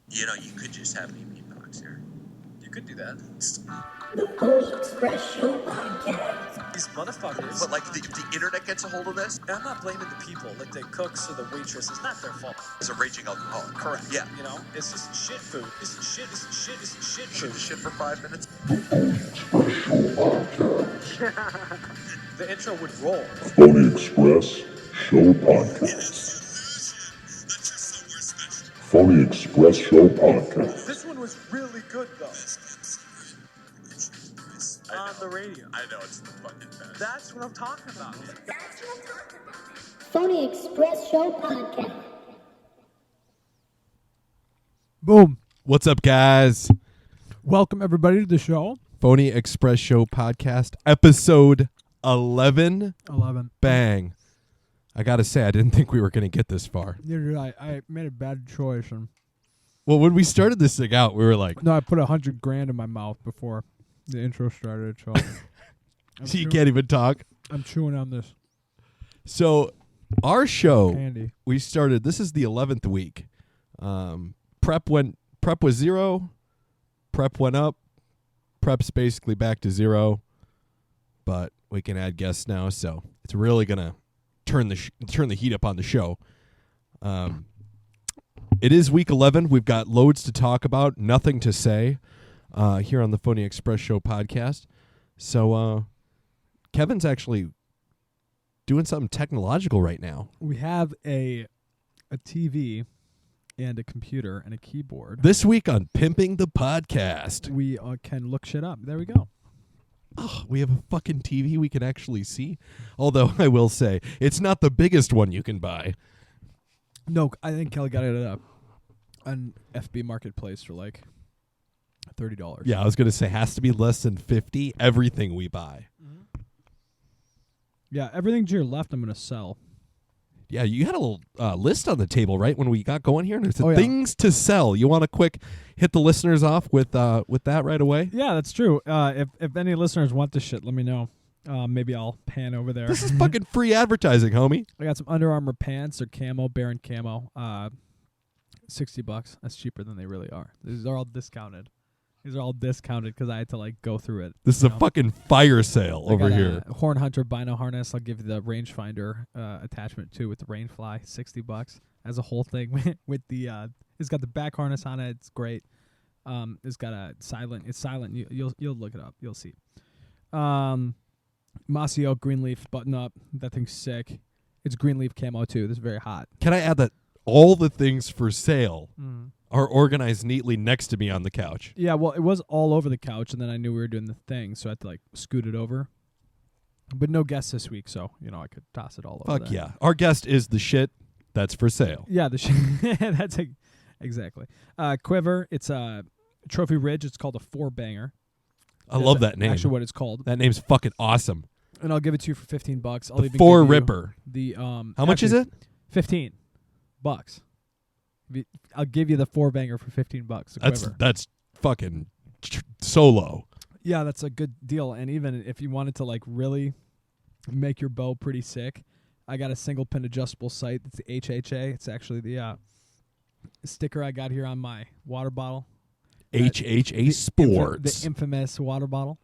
You know, you could just have me beatbox here. You could do that. The Phony Express Show podcast. These motherfuckers. But, like, if the internet gets a hold of this, I'm not blaming the people, like the cooks or the waitress. It's not their fault. it's a raging alcoholic. Correct. Yeah. You know, it's just shit food. It's shit Shoot food. the shit for 5 minutes. The intro would roll. Phony Express Show podcast. Phony Express Show podcast. This one was really good, though. On the radio. I know, it's the fucking best. That's what I'm talking about. Phony Express Show podcast. Boom. What's up, guys? Welcome, everybody, to the show. Phony Express Show Podcast, episode 11. 11. Bang. I got to say, I didn't think we were going to get this far. Neither did I. I made a bad choice. And Well, when we started this thing out, we were like, no, I put $100,000 in my mouth before the intro started. So so you can't even talk. I'm chewing on this So our show, candy. we started, this is the 11th week. Prep was 0. Prep went up. Prep's basically back to 0. But we can add guests now, so it's really going to turn the heat up on the show. It is week 11. We've got loads to talk about, nothing to say here on the Phony Express Show podcast. So Kevin's actually doing something technological right now. We have a TV and a computer and a keyboard. This week on Pimping the Podcast, We can look shit up. There we go. we have a fucking TV we can actually see. Although I will say, it's not the biggest one you can buy. No, I think Kelly got it on FB Marketplace for like $30. Yeah, I was going to say, has to be less than 50, everything we buy. Yeah, everything to your left I'm going to sell. Yeah, you had a little list on the table, right, when we got going here? And it said Oh, yeah. things to sell. You want to quick hit the listeners off with that right away? Yeah, that's true. If any listeners want this shit, let me know. Maybe I'll pan over there. This is fucking free advertising, homie. I got some Under Armour pants. They're camo, Baron camo. $60. That's cheaper than they really are. These are all discounted. These are all discounted because I had to like go through it. This is a fucking fire sale I over got here. a Horn Hunter Bino harness. I'll give you the rangefinder attachment too with the Rainfly. $60 as a whole thing with the. It's got the back harness on it. It's great. It's got a silent. It's silent. You'll look it up. You'll see. Mossy Oak Greenleaf button up. That thing's sick. It's Greenleaf camo too. This is very hot. Can I add that all the things for sale are organized neatly next to me on the couch? Yeah, well, it was all over the couch, and then I knew we were doing the thing, so I had to like scoot it over. But no guests this week, so I could toss it all over. Fuck there. yeah. Our guest is the shit that's for sale. Yeah, that's exactly. Quiver. It's a Trophy Ridge. It's called a 4-banger. I love that name. Actually, what it's called. That name's fucking awesome. And I'll give it to you for $15. I'll The even 4 give you Ripper. The How much is it? $15. I'll give you the 4-banger for $15. The Quiver. That's fucking solo. Yeah, that's a good deal. And even if you wanted to like really make your bow pretty sick, I got a single pin adjustable sight. It's the HHA. It's actually the sticker I got here on my water bottle. HHA Sports. The infamous water bottle.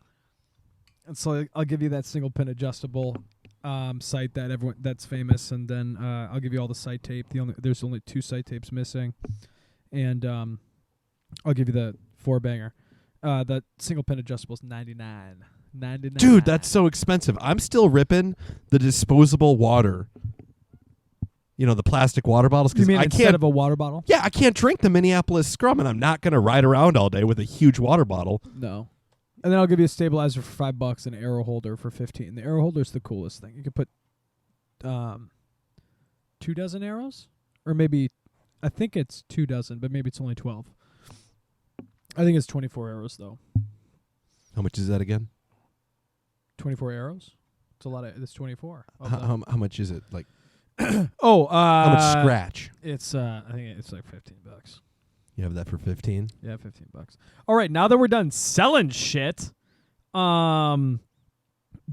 And so I'll give you that single pin adjustable sight that's famous, and then I'll give you all the sight tape. There's only 2 sight tapes missing, and I'll give you the 4-banger. The single pin adjustable is $99. Dude, that's so expensive. I'm still ripping the disposable water. The plastic water bottles. You mean I instead of a water bottle? Yeah, I can't drink the Minneapolis Scrum, and I'm not going to ride around all day with a huge water bottle. No. And then I'll give you a stabilizer for $5 and an arrow holder for $15. The arrow holder is the coolest thing. You could put 2 dozen arrows, or maybe I think it's 2 dozen, but maybe it's only 12. I think it's 24 arrows though. How much is that again? 24 arrows. It's a lot of. It's 24. How much is it? Like how how much scratch? It's I think it's like $15. You have that for 15? Yeah, $15. All right, now that we're done selling shit,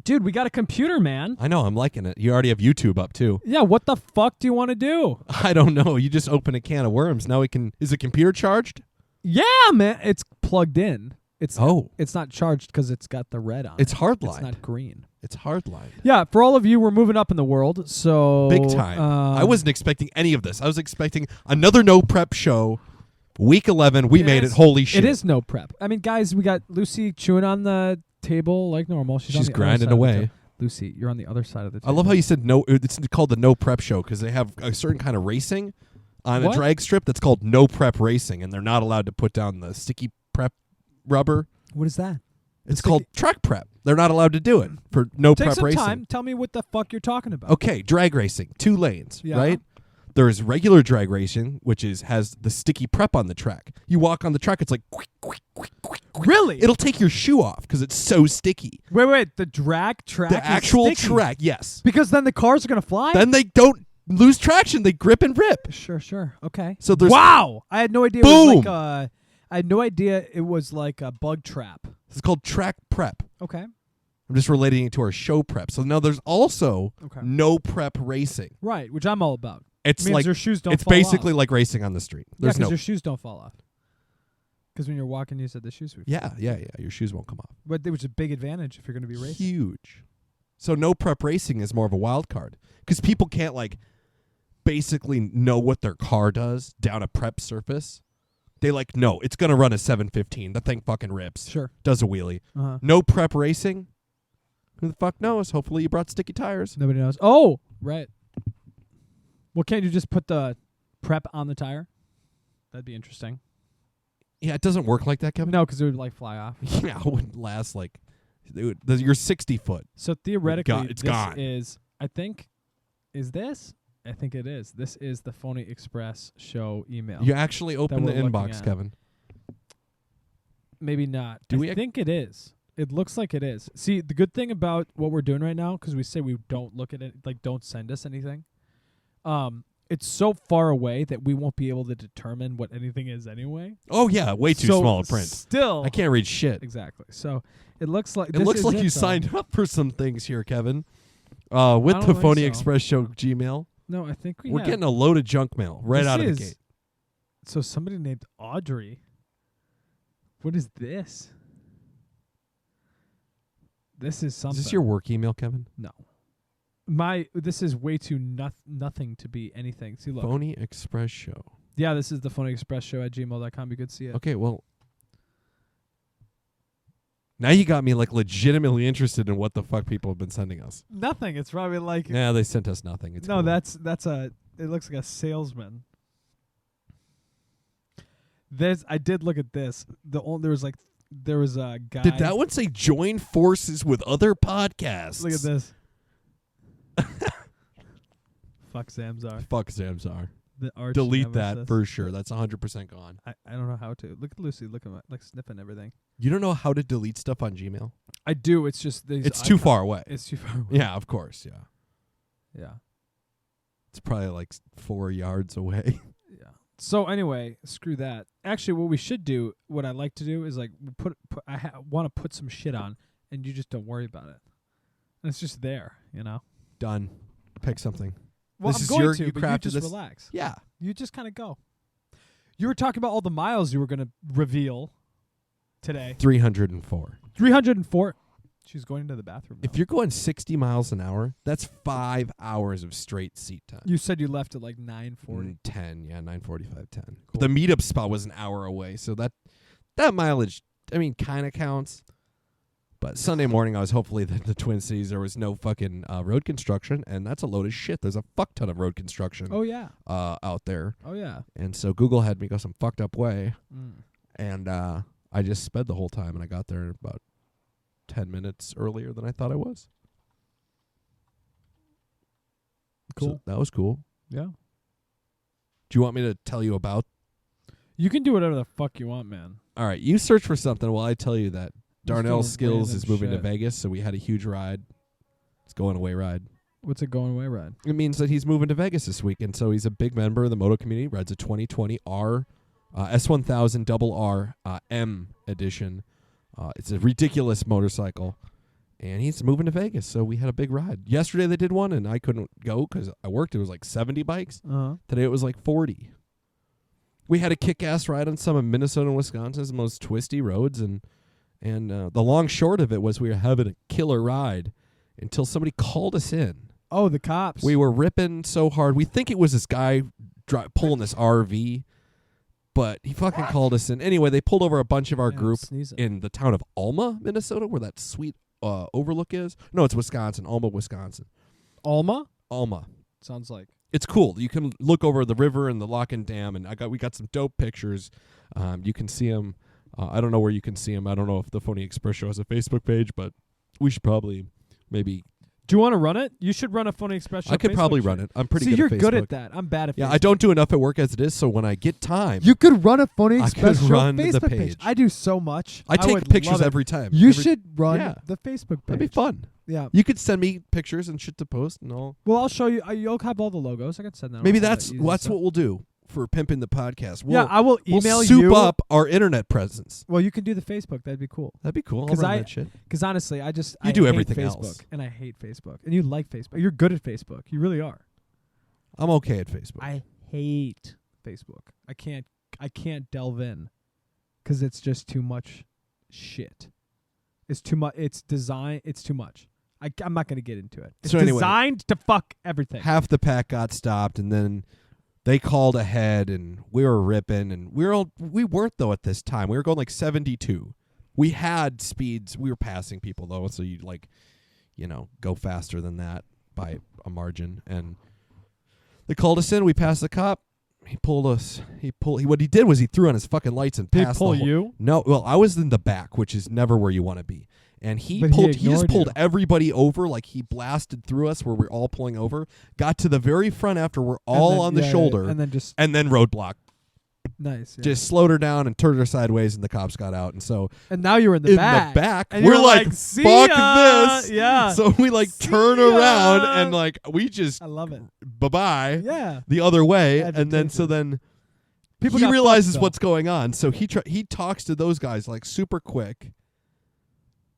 Dude, we got a computer, man. I know. I'm liking it. You already have YouTube up too. Yeah, what the fuck do you want to do? I don't know. You just open a can of worms. Now we can. Is the computer charged? Yeah, man. It's plugged in. It's not charged because it's got the red on It's it. hardlined. It's not green. It's hardlined. Yeah, for all of you, we're moving up in the world, so Big time. I wasn't expecting any of this. I was expecting another no prep show. Week 11, we made it. Holy shit! It is no prep. I mean, guys, we got Lucy chewing on the table like normal. She's on the grinding other side of the away. table. Lucy, you're on the other side of the table. I love how you said no. It's called the no prep show because they have a certain kind of racing on What? a drag strip that's called no prep racing, and they're not allowed to put down the sticky prep rubber. What is that? It's called track prep. They're not allowed to do it for no Take prep some racing. time. Tell me what the fuck you're talking about. Okay, drag racing, 2 lanes, Yeah. right? There's regular drag racing, which has the sticky prep on the track. You walk on the track, it's like quick, quick, quick, quick, quick. Really? It'll take your shoe off because it's so sticky. Wait. The drag track. The is actual sticky. track, yes. Because then the cars are gonna fly. Then they don't lose traction; they grip and rip. Sure. Okay. So there's wow. I had no idea. Boom. It was like I had no idea it was like a bug trap. It's called track prep. Okay. I'm just relating it to our show prep. So now there's also Okay. no prep racing. Right, which I'm all about. It's means like your shoes don't it's fall basically off. like racing on the street. Yeah, There's because no your shoes don't fall off. Because when you're walking, you said the shoes would. yeah. Your shoes won't come off. But which is a big advantage if you're going to be racing. Huge. So no prep racing is more of a wild card because people can't like basically know what their car does down a prep surface. They like no, it's gonna run a 715. The thing fucking rips. Sure. Does a wheelie. Uh-huh. No prep racing. Who the fuck knows? Hopefully you brought sticky tires. Nobody knows. Oh, right. Well, can't you just put the prep on the tire? That'd be interesting. Yeah, it doesn't work like that, Kevin. No, because it would like fly off. Yeah, it wouldn't last like you're 60 foot. So theoretically, it's this gone. is. I think. Is this? I think it is. This is the Phony Express show email. You actually open the we're looking inbox, at. Kevin. Maybe not. Do I we- think it is. It looks like it is. See, the good thing about what we're doing right now, because we say we don't look at it, like don't send us anything. It's so far away that we won't be able to determine what anything is anyway. Oh yeah, way too So small a print. Still, I can't read shit. exactly. So it looks like It looks like you though. signed up for some things here, Kevin. With I the don't think Phony so. Express Show Gmail. No, I think We're have. getting a load of junk mail right This out of the is- gate. So somebody named Audrey. What is this? This is something. Is this your work email, Kevin? No. This is way too nothing to be anything. See, look. Phony Express Show. Yeah, this is the Phony Express Show at gmail.com. You could see it. Okay, well. Now you got me like legitimately interested in what the fuck people have been sending us. Nothing. It's probably like Yeah, they sent us nothing. It's no. cool. That's a. It looks like a salesman. I did look at this. There was a guy. Did that one say join forces with other podcasts? Look at this. Fuck Zamzar. Fuck Zamzar. The arch Delete that nemesis. for sure. That's 100% gone. I don't know how to. Look at Lucy. Look at my like sniffing everything. You don't know how to delete stuff on Gmail? I do. It's just these It's too far away. It's too far away. Yeah, of course. Yeah. Yeah. It's probably like 4 yards away. Yeah. So anyway, screw that. Actually, what we should do, what I like to do, is like I want to put some shit on, and you just don't worry about it. And it's just there, you know. Done. Pick something. Well, This I'm is going your- to, you but you crafted just this- relax. Yeah. You just kind of go. You were talking about all the miles you were going to reveal today. 304. 304. She's going to the bathroom. If now. you're going 60 miles an hour, that's 5 hours of straight seat time. You said you left at like 9:40. 10, yeah, 9:45, 10. Cool. The meetup spot was an hour away, so that mileage, I mean, kind of counts. But Sunday morning, I was hopefully in the Twin Cities. There was no fucking road construction, and that's a load of shit. There's a fuck ton of road construction Oh yeah. out there. Oh yeah. And so Google had me go some fucked up way, Mm. and I just sped the whole time, and I got there about 10 minutes earlier than I thought I was. Cool. So that was cool. Yeah. Do you want me to tell you about? You can do whatever the fuck you want, man. All right, you search for something while I tell you that Darnell doing Skills random is moving to shit. Vegas, so we had a huge ride. It's going away ride. What's a going away ride? It means that he's moving to Vegas this week, and so he's a big member of the moto community. Rides a 2020 R, S1000 RR M edition. It's a ridiculous motorcycle, And he's moving to Vegas, so we had a big ride. Yesterday they did one, and I couldn't go because I worked. It was like 70 bikes. Today it was like 40. We had a kick-ass ride on some of Minnesota and Wisconsin's most twisty roads, and the long short of it was we were having a killer ride until somebody called us in. Oh, the cops. We were ripping so hard. We think it was this guy pulling this RV, but he fucking called us in. Anyway, they pulled over a bunch of our group in the town of Alma, Minnesota, where that sweet overlook is. No, it's Wisconsin, Alma, Wisconsin. Alma? Alma. Sounds like. It's cool. You can look over the river and the Lock-in Dam, and we got some dope pictures. You can see them. I don't know where you can see them. I don't know if the Phony Express Show has a Facebook page, but we should probably maybe. Do you want to run it? You should run a Phony Express Show. I could Facebook probably show. run it. I'm pretty See, good you're at Facebook. good at that. I'm bad at Facebook. Yeah, I don't do enough at work as it is, so when I get time, You could run a Phony I Express could Show run the Facebook page. I do so much. I take would pictures love it. every time. You should run Yeah. the Facebook page. That'd be fun. Yeah. You could send me pictures and shit to post and all. Well, I'll show you. You'll have all the logos. I can send that. Maybe all that that's easy what stuff. we'll do for pimping the podcast. Yeah, I will we'll email soup you. up our internet presence. Well, you can do the Facebook. That'd be cool. That'd be cool. I'll 'Cause run that shit. Because honestly, I You hate do everything Facebook, else. and I hate Facebook. And you like Facebook. You're good at Facebook. You really are. I'm okay at Facebook. I hate Facebook. I can't delve in because it's just too much shit. It's too much. It's design. It's too much. I'm not going to get into it. It's So anyway, designed to fuck everything. Half the pack got stopped, and then they called ahead, and we were ripping, and we weren't though at this time. We were going like 72. We had speeds. We were passing people though, so you go faster than that by a margin. And they called us in. We passed the cop. He pulled us. What he did was he threw on his fucking lights and Did he passed. pull the whole, you? No. Well, I was in the back, which is never where you want to be. And he But he just ignored pulled you. everybody over, like he blasted through us where we're all pulling over. Got to the very front after we're all on the shoulder, and then just and then roadblock. nice. Yeah. Just slowed her down and turned her sideways, and the cops got out. And so and now you're in the back. And we're you're like, "See fuck ya!" this. Yeah. So we like See turn ya! around and like we just I love it. bye-bye Yeah. the other way. And then Agitation. People he got realizes fucked, what's going on. So he talks to those guys like super quick.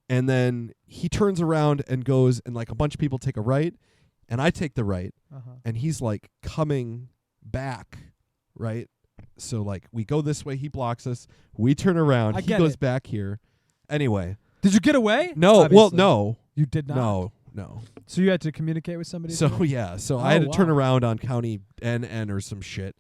And then he turns around and goes, and like a bunch of people take a right, and I take the right, Uh-huh. and he's like coming back, right? So like we go this way, he blocks us. We turn around, I he get goes it. back here. Anyway, Did you get away? no, well, Obviously. no, You did not. no. So you had to communicate with somebody. So today? yeah, so Oh, I had to turn wow. around on County NN or some shit,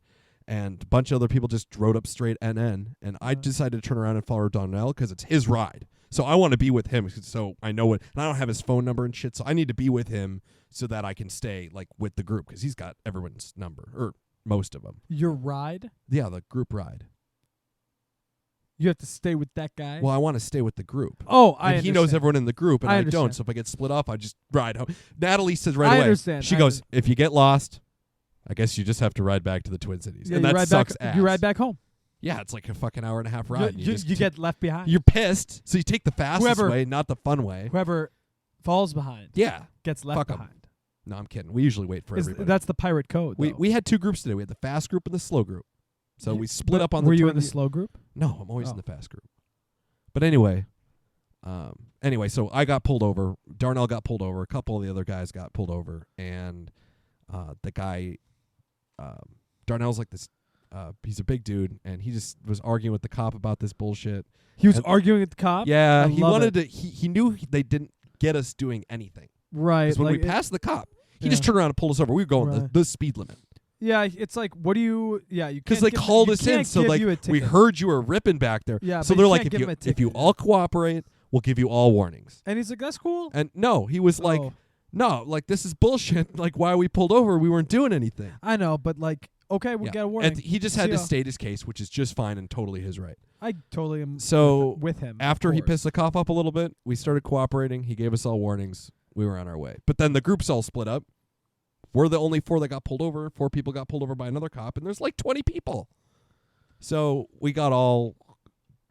and a bunch of other people just rode up straight NN, and I decided to turn around and follow Donnell because it's his ride. So I want to be with him, so I know it. And I don't have his phone number and shit, so I need to be with him so that I can stay like with the group because he's got everyone's number or most of them. Your ride. Yeah, the group ride. You have to stay with that guy. Well, I want to stay with the group. Oh, And he knows understand. everyone in the group, and I I, understand. don't. So if I get split off, I just ride home. Natalie says right I away. understand. She I goes, "If you get lost, I guess you just have to ride back to the Twin Cities." Yeah, and you that ride sucks back, ass. You ride back home. Yeah, it's like a fucking hour and a half ride. You get left behind. You're pissed, so you take the fastest Whoever- way, not the fun way. Whoever falls behind Yeah. gets left Fuck 'em. behind. No, I'm kidding. We usually wait for everybody. That's the pirate code. though. We had two groups today. We had the fast group and the slow group. So we split up on Were the you turn- in the slow group? No, I'm always Oh. in the fast group. But anyway, so I got pulled over. Darnell got pulled over. A couple of the other guys got pulled over, and the guy, Darnell's like this. He's a big dude, and he just was arguing with the cop about this bullshit. He was And- arguing with the cop. Yeah, I he love wanted it. to. He knew they didn't get us doing anything. Right. Because when like we it- passed the cop, he yeah. just turned around and pulled us over. We were going Right. the speed limit. Yeah, it's like, what do you? Yeah, you Because can't they give- called you us in, can't so give like you a we ticket. heard you were ripping back there. Yeah, so but they're you like, can't if give you him a if you ticket. all cooperate, we'll give you all warnings. And he's like, that's cool. And no, he was like, Oh. no, like this is bullshit. Like why we pulled over, we weren't doing anything. I know, but like, okay, we Yeah. got a warning. And he just had See to ya. state his case, which is just fine and totally his right. I totally am. So with him. of after he course. pissed the cop up a little bit, we started cooperating. He gave us all warnings. We were on our way. But then the groups all split up. We're the only 4 that got pulled over. 4 people got pulled over by another cop, and there's like 20 people. So we got all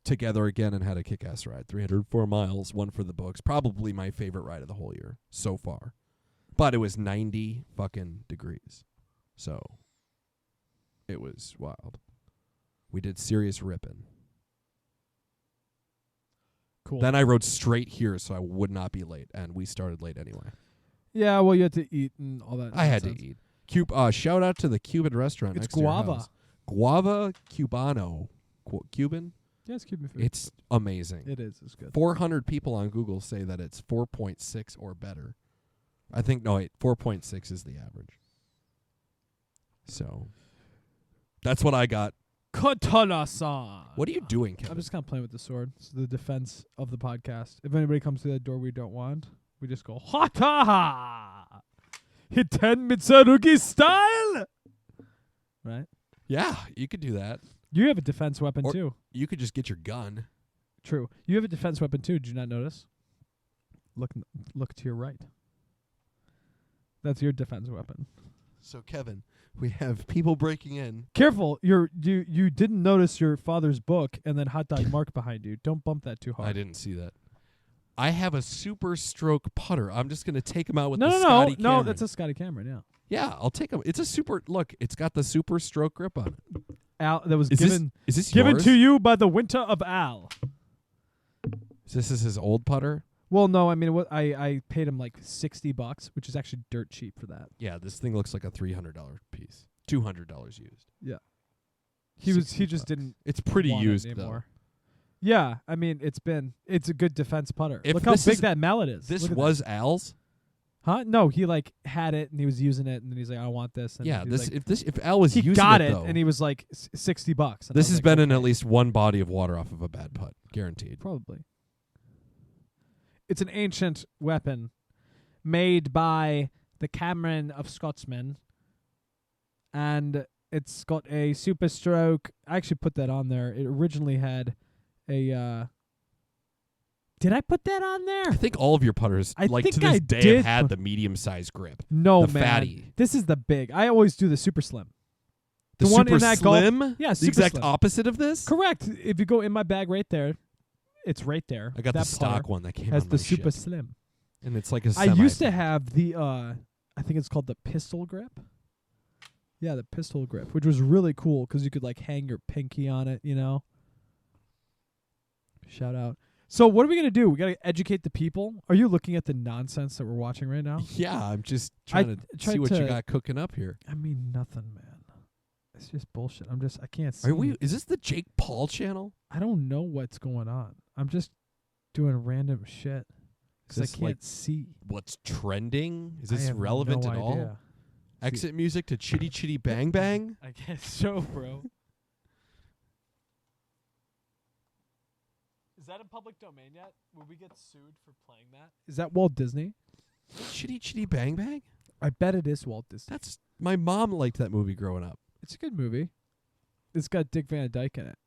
together again and had a kick-ass ride. 304 miles, one for the books. Probably my favorite ride of the whole year so far. But it was 90 fucking degrees. So it was wild. We did serious ripping. Cool. Then I rode straight here so I would not be late, and we started late anyway. Yeah, well, you had to eat and all that. I had to nonsense. eat. Shout out to the Cuban restaurant It's next to your guava. house. Guava Cubano. Cuban? Yeah, it's Cuban food. It's amazing. It is. It's good. 400 people on Google say that it's 4.6 or better. I think, no, wait, 4.6 is the average. So, that's what I got. Katana-san. What are you doing, Kevin? I'm just kind of playing with the sword. It's the defense of the podcast. If anybody comes to that door we don't want, we just go, Hata! Hiten Mitsurugi style! Right? Yeah, you could do that. You have a defense weapon, Or- too. You could just get your gun. True. You have a defense weapon, too. Did you not notice? Look to your right. That's your defense weapon. So, Kevin, we have people breaking in. Careful. You didn't notice your father's book and then hot dog Mark behind you. Don't bump that too hard. I didn't see that. I have a super stroke putter. I'm just going to take him out with No, the no, Scotty no. Cameron. That's a Scotty Cameron, yeah. Yeah, I'll take him. It's a super, look, it's got the super stroke grip on it. Al, that was Is given this given yours? to you by the winter of Al. This is his old putter? Well, no, I mean, I paid him like $60, which is actually dirt cheap for that. Yeah, this thing looks like a $300 piece. $200 used. He 60 just bucks. didn't. It's pretty want used it though. anymore. Yeah, I mean, it's a good defense putter. If Look how this big is- that mallet is. This Look at was Al's. that. Huh? No, he like had it and he was using it and then he's like, I want this. And Yeah, he was this like, if Al was he using got it it though, and he was like $60. And I this was has like, been in okay, at least one body of water off of a bad putt, guaranteed. probably. It's an ancient weapon made by the Cameron of Scotsmen, and it's got a super stroke. I actually put that on there. It originally had a. Did I put that on there? I think all of your putters, I like to think this I day, did have had put- the medium-sized grip. No, the man. fatty. This is the big. I always do the super slim. The one super in that golf- slim? Yeah, the super exact slim. opposite of this? Correct. If you go in my bag right there, it's right there. I got that the stock putter one that came has on the my super ship. slim. And it's like a I used to semi- have the I think it's called the pistol grip. Yeah, the pistol grip, which was really cool because you could like hang your pinky on it, you know. Shout out. So what are we gonna do? We gotta educate the people. Are you looking at the nonsense that we're watching right now? Yeah, I'm just trying to tried see what you to- got cooking up here. I mean, nothing, man. It's just bullshit. I can't see. Are we? Is this the Jake Paul channel? I don't know what's going on. I'm just doing random shit because I this can't like see. What's trending? Is I this have relevant no at all? idea. Exit music to Chitty Chitty Bang Bang? I guess so, bro. Is that in public domain yet? Will we get sued for playing that? Is that Walt Disney? Chitty Chitty Bang Bang? I bet it is Walt Disney. That's my mom liked that movie growing up. It's a good movie. It's got Dick Van Dyke in it.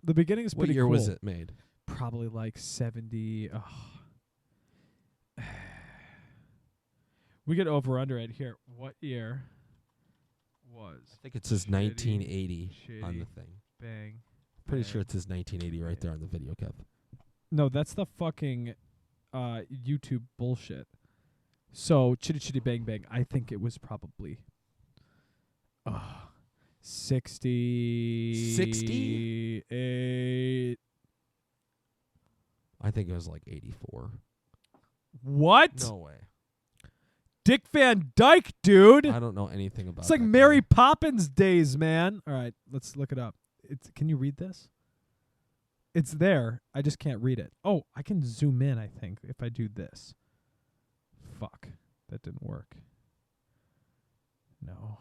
The beginning is What pretty year cool. was it made? Probably like 70. We get over under it here. What year was I think it says Chitty 1980 on Chitty the thing. Bang? Pretty Bang. sure it says 1980 right there on the video, Kev. No, that's the fucking YouTube bullshit. So Chitty Chitty Bang Bang, I think it was probably 60 68. I think it was like 84. What? No way. Dick Van Dyke, dude. I don't know anything about It's like that Mary guy. Poppins days, man. All right, let's look it up. Can you read this? It's there. I just can't read it. Oh, I can zoom in, I think, if I do this. Fuck. That didn't work. No.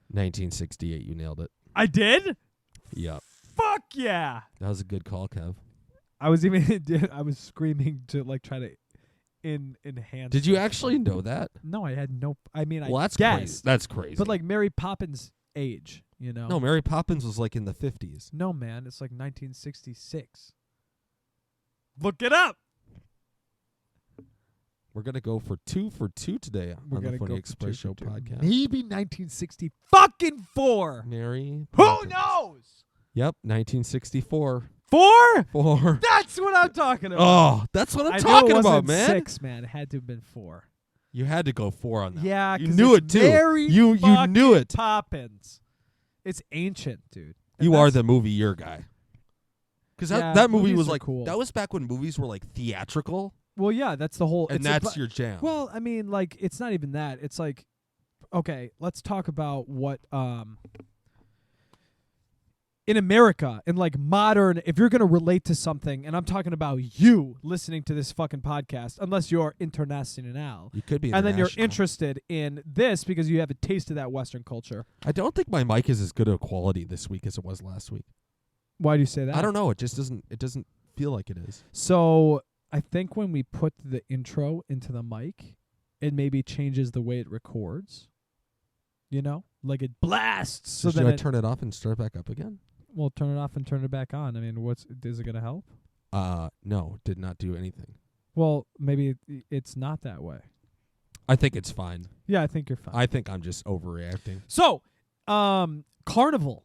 1968, you nailed it. I did? Yep. Fuck yeah. That was a good call, Kev. I was even I was screaming to like try to enhance. Did you it. actually know that? No, I had no I mean Well, I that's guessed. crazy. That's crazy. But like Mary Poppins age, you know. no, Mary Poppins was like in the 50s. No, man, it's like 1966. Look it up. We're going to go for two today We're on the gonna Phony go for Express 2 Show for 2. podcast. Maybe 1960 fucking 4. Mary Who Poppins. knows? Yep, 1964. 4? 4. That's what I'm talking about. Oh, that's what I I'm know talking it wasn't about, man. 6, man. It had to have been 4. You had to go 4 on that. Yeah, you 'cause knew it's it too. Mary You knew fucking it. Poppins. It's ancient, dude. And You are that's- the movie year guy. Because Yeah, that movie movies was are like cool. that was back when movies were like theatrical, Well, yeah, that's the whole. and it's that's your jam. Well, I mean, like, it's not even that. It's like, okay, let's talk about what in America, in like modern, if you're gonna relate to something, and I'm talking about you listening to this fucking podcast, unless you're international, you could be, and then you're international. interested in this because you have a taste of that Western culture. I don't think my mic is as good a quality this week as it was last week. Why do you say that? I don't know. It just doesn't. It doesn't feel like it is. So I think when we put the intro into the mic, it maybe changes the way it records. You know, like it blasts. So Should then I turn it off and start it back up again? we'll turn it off and turn it back on. I mean, is it gonna help? No, did not do anything. Well, maybe it's not that way. I think it's fine. Yeah, I think you're fine. I think I'm just overreacting. So, carnival.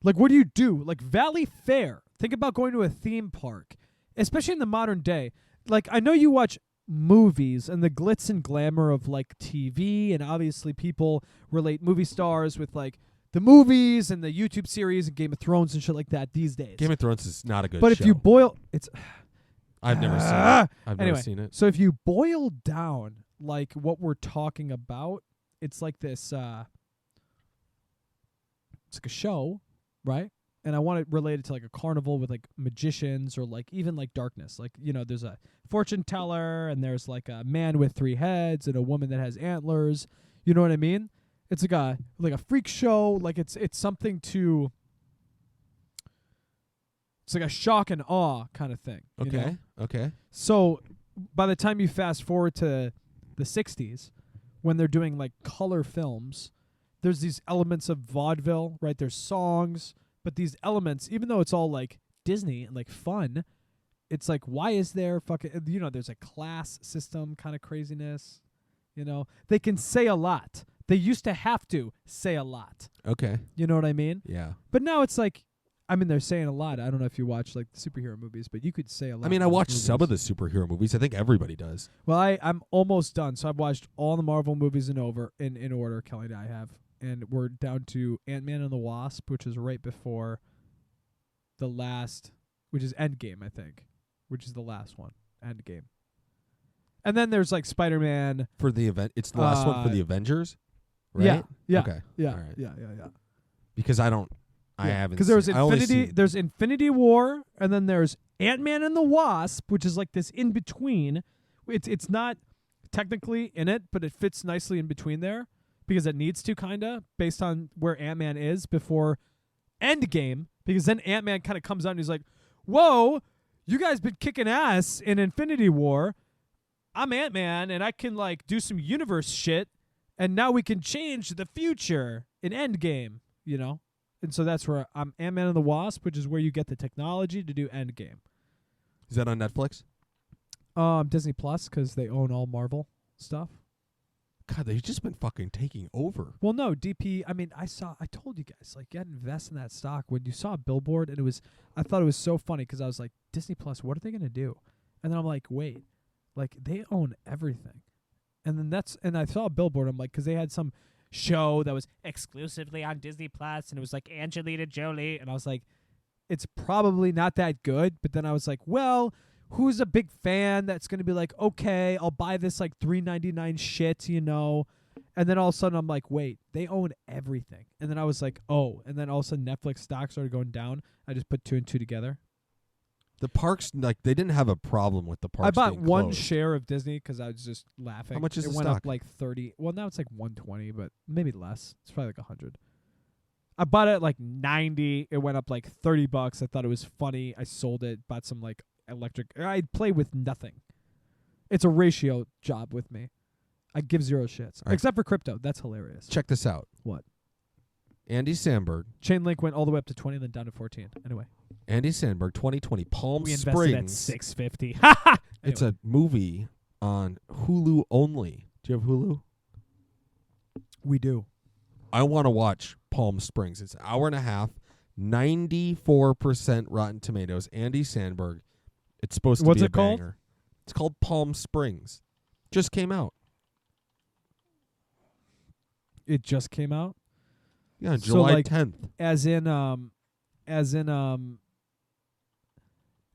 Like, what do you do? Like, Valley Fair. Think about going to a theme park, especially in the modern day. Like, I know you watch movies and the glitz and glamour of, like, TV, and obviously people relate movie stars with, like, the movies and the YouTube series and Game of Thrones and shit like that these days. Game of Thrones is not a good but show. if you boil... It's... I've never seen Ah! it. I've Anyway, never seen it. So if you boil down, like, what we're talking about, it's like this... it's like a show, right? And I want it related to like a carnival with like magicians or like even like darkness. Like, you know, there's a fortune teller and there's like a man with 3 heads and a woman that has antlers. You know what I mean? It's like a freak show. Like it's something to. It's like a shock and awe kind of thing. You know? Okay. Okay. So by the time you fast forward to the 60s, when they're doing like color films, there's these elements of vaudeville, right? There's songs, but these elements, even though it's all like Disney and like fun, it's like, why is there fucking, you know, there's a class system kind of craziness, you know? They can say a lot. They used to have to say a lot. Okay. You know what I mean? Yeah. But now it's like, I mean, they're saying a lot. I don't know if you watch like the superhero movies, but you could say a lot. I mean, I in those watched some of movies. the superhero movies. I think everybody does. Well, I'm almost done. So I've watched all the Marvel movies in order. Kelly and I have, and we're down to Ant-Man and the Wasp, which is right before the last, which is Endgame, I think, which is the last one, Endgame. And then there's like Spider-Man. For the event, it's the last one for the Avengers, right? Yeah, yeah, Okay. yeah, All right. yeah. Because I haven't. Because there's seen, I only Infinity, seen- there's Infinity War, and then there's Ant-Man and the Wasp, which is like this in between. It's not technically in it, but it fits nicely in between there because it needs to kinda based on where Ant-Man is before Endgame. Because then Ant-Man kind of comes out and he's like, "Whoa, you guys been kicking ass in Infinity War. I'm Ant-Man and I can like do some universe shit, and now we can change the future in Endgame." You know. And so that's where I'm Ant-Man and the Wasp, which is where you get the technology to do Endgame. Is that on Netflix? Disney Plus, because they own all Marvel stuff. God, they've just been fucking taking over. Well, no, DP. I mean, I told you guys, like, you had to invest in that stock. When you saw a billboard, and I thought it was so funny because I was like, Disney Plus, what are they gonna do? And then I'm like, wait, like they own everything. And then and I saw a billboard. I'm like, because they had some show that was exclusively on Disney Plus, and it was like Angelina Jolie, and I was like, it's probably not that good. But then I was like, well, who's a big fan that's gonna be like, okay, I'll buy this like $3.99 shit, you know? And then all of a sudden I'm like, wait, they own everything. And then I was like, oh, and then all of a sudden Netflix stock started going down. I just put 2 and 2 together. The parks, like, they didn't have a problem with the parks. I bought being one closed. share of Disney because I was just laughing. How much is it the went stock? up like 30. Well, now it's like 120, but maybe less. It's probably like 100. I bought it at like 90. It went up like $30. I thought it was funny. I sold it. Bought some like electric. I play with nothing. It's a ratio job with me. I give 0 shits All right. except for crypto. That's hilarious. Check this out. What? Andy Samberg. Chainlink went all the way up to 20, then down to 14. Anyway, Andy Samberg, 2020, Palm we invested at Springs. $650. It's a movie on Hulu only. Do you have Hulu? We do. I want to watch Palm Springs. It's an hour and a half, 94% Rotten Tomatoes. Andy Samberg. It's supposed to What's be a it called? banger. It's called Palm Springs. Just came out. It just came out. Yeah, So, July like, 10th. As in, as in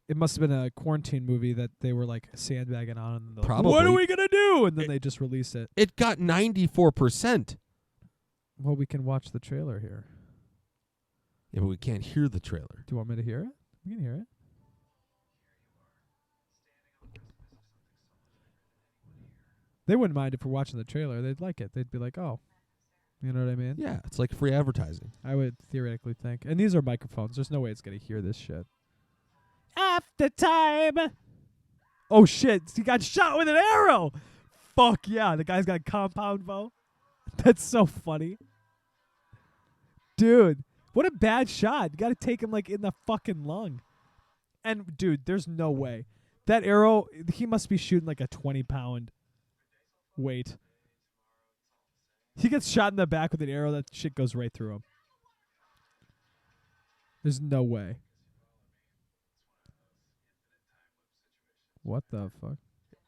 it must have been a quarantine movie that they were like sandbagging on. And they're like, what are Probably. we gonna do? And then they just released it. It got 94%. Well, we can watch the trailer here. Yeah, but we can't hear the trailer. Do you want me to hear it? We can hear it. They wouldn't mind if we're watching the trailer. They'd like it. They'd be like, oh. You know what I mean? Yeah, it's like free advertising. I would theoretically think. And these are microphones. There's no way it's going to hear this shit. After time. Oh, shit. He got shot with an arrow. Fuck yeah. The guy's got compound bow. That's so funny. Dude, what a bad shot. You got to take him like in the fucking lung. And, dude, there's no way. That arrow, he must be shooting like a 20-pound weight. He gets shot in the back with an arrow, that shit goes right through him. There's no way. What the fuck?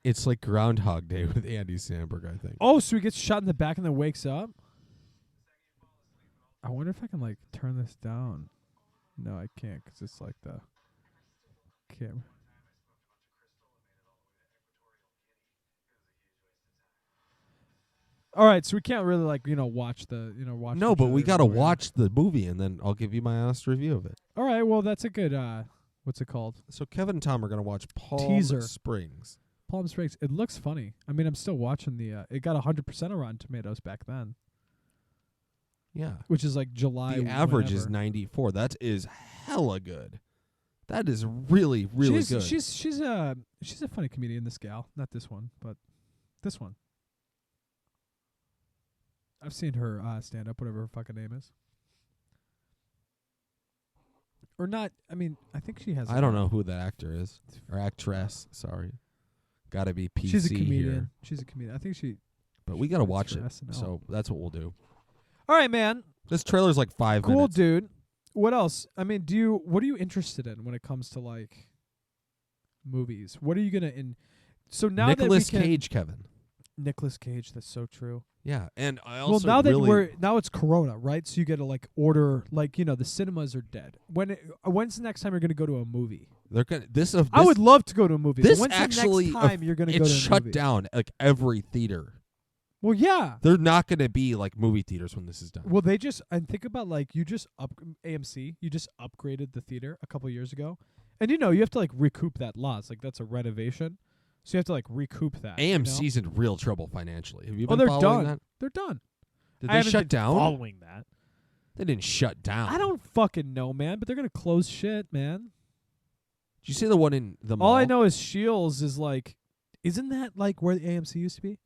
It's like Groundhog Day with Andy Samberg, I think. Oh, so he gets shot in the back and then wakes up? I wonder if I can, like, turn this down. No, I can't because it's like the camera. All right, so we can't really watch the watch. No, the but we trailer got to anymore. watch the movie, and then I'll give you my honest review of it. All right, well that's a good what's it called? So Kevin and Tom are going to watch Palm Teaser. Springs. Palm Springs. It looks funny. I mean, I'm still watching the. It got 100% on Rotten Tomatoes back then, Yeah. which is like July. The average is whenever. 94. That is hella good. That is really, really good. She's a funny comedian. This gal, not this one, but this one. I've seen her stand up, whatever her fucking name is. Or not. I mean, I think she has. I don't know who that actor is. Or actress. Sorry. Got to be PC She's a comedian. here. She's a comedian. I think she. But we got to writes watch for it. SNL. So that's what we'll do. All right, man. This trailer's like 5 Cool, minutes. dude. What else? I mean, what are you interested in when it comes to like movies? What are you gonna So now Nicolas that we can, Cage, Kevin. Nicolas Cage. That's so true. Yeah, and I also Well, now that really now it's Corona, right? So you got to like order, like the cinemas are dead. When's the next time you're gonna go to a movie? they're gonna I would love to go to a movie. this but when's actually the next time you're gonna go to it's a shut movie? down like every theater. Well, yeah. They're not going to be like movie theaters when this is done. Well, they just and think about like you just AMC. You just upgraded the theater a couple years ago, and you have to like recoup that loss. Like that's a renovation, so you have to like recoup that. AMC's in real trouble financially. Have you Oh, been they're following done. that? They're done. Did I they haven't shut been down? Following that, They didn't shut down. I don't fucking know, man. But they're gonna close shit, man. Did you see the one in the mall? All I know is Shields is like, isn't that like where the AMC used to be?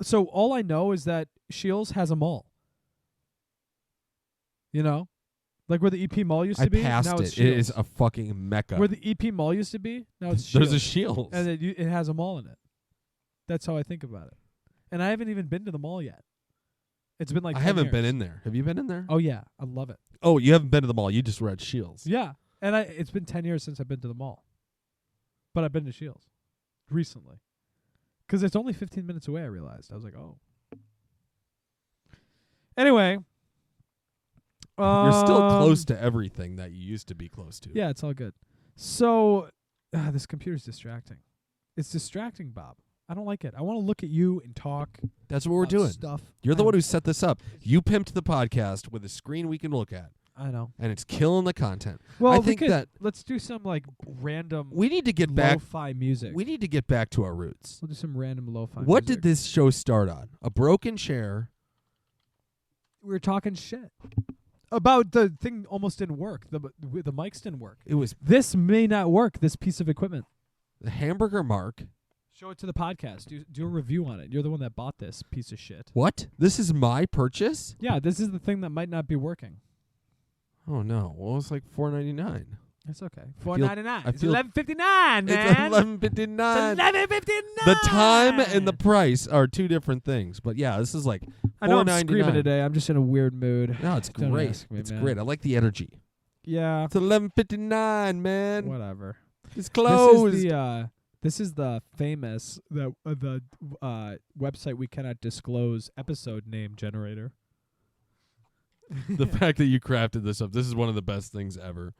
So all I know is that Shields has a mall. Like where the EP Mall used I to be. passed now it. It's It is Shields. a fucking mecca. Where the EP Mall used to be. Now it's There's Shields. a Shields. And it has a mall in it. That's how I think about it. And I haven't even been to the mall yet. It's been like I 10 haven't years. been in there. Have you been in there? Oh yeah, I love it. Oh, you haven't been to the mall. You just were at Shields. Yeah, and it's been 10 years since I've been to the mall. But I've been to Shields recently. Because it's only 15 minutes away, I realized. I was like, oh. Anyway. You're still close to everything that you used to be close to. Yeah, it's all good. So, this computer's distracting. It's distracting, Bob. I don't like it. I want to look at you and talk. That's what we're about doing. Stuff. You're the one who set this up. You pimped the podcast with a screen we can look at, I know. and it's killing the content. Well, I we think could- that let's do some like random we need to get back. lo-fi music. We need to get back to our roots. We'll do some random lo-fi What music. did this show start on? A broken chair. We were talking shit about the thing. Almost didn't work. The mics didn't work. It was This may not work. This piece of equipment. the hamburger mark. Show it to the podcast. Do a review on it. You're the one that bought this piece of shit. What? This is my purchase? Yeah, this is the thing that might not be working. Oh no! Well, it's like $4.99. It's okay. feel- $4.99. I It's feel- $11.59, man. It's $11.59. It's $11.59. The time and the price are two different things. But yeah, this is like I know I'm $4.99. screaming today. I'm just in a weird mood. No, it's Don't great. ask me, It's man. great. I like the energy. Yeah. It's $11.59, man. Whatever. It's closed. This is the famous the website we cannot disclose episode name generator. The fact that you crafted this up. This is one of the best things ever.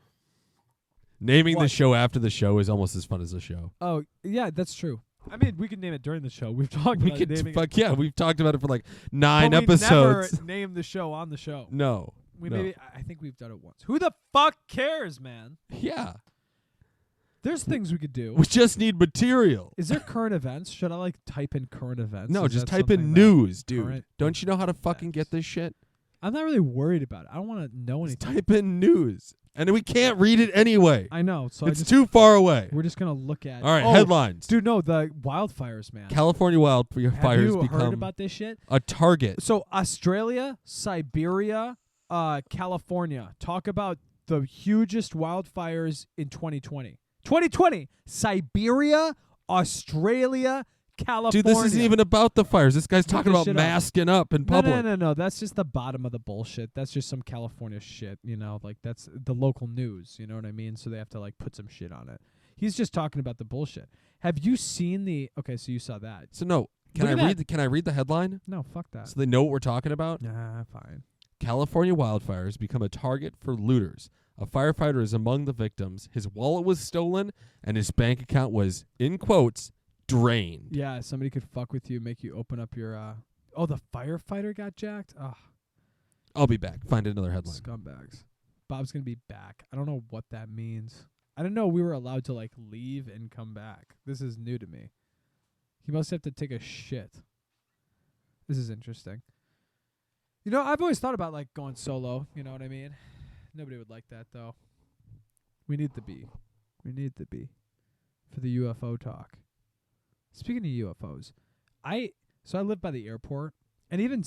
Naming the What? show after the show is almost as fun as the show. Oh, yeah, that's true. I mean, we can name it during the show. We've talked We about could naming fuck yeah. We've talked about it for like it. 9 but episodes. We've never named the show on the show. No. We no. maybe I think we've done it once. Who the fuck cares, man? Yeah. There's things we could do. We just need material. Is there current events? Should I like type in current events? No, Is just that type in something that- news, dude. current Don't you know how to fucking events? get this shit? I'm not really worried about it. I don't want to know Just anything. type in news. And we can't read it anyway. I know. So It's too far away. we're just gonna look at. All right, Oh, headlines. dude. No, the wildfires, man. California Have wildfires you heard become about this shit? a target. So Australia, Siberia, California. Talk about the hugest wildfires in 2020. 2020, Siberia, Australia, California. Dude, this isn't even about the fires. This guy's Look talking this about shit up. masking up in No, public. no. That's just the bottom of the bullshit. That's just some California shit, like that's the local news, you know what I mean? So they have to like put some shit on it. He's just talking about the bullshit. Have you seen the Okay, so you saw that. So no, Look at that. can I read the headline No, fuck that. so they know what we're talking about? Nah, fine. California wildfires become a target for looters. A firefighter is among the victims. His wallet was stolen and his bank account was, in quotes, drained. Yeah, somebody could fuck with you, make you open up your Oh, the firefighter got jacked? Ugh, I'll be back. Find another headline. scumbags. Bob's going to be back. I don't know what that means. I didn't know we were allowed to like leave and come back. This is new to me. He must have to take a shit. This is interesting. I've always thought about like going solo, you know what I mean? Nobody would like that though. We need to be for the UFO talk. Speaking of UFOs, I live by the airport, and even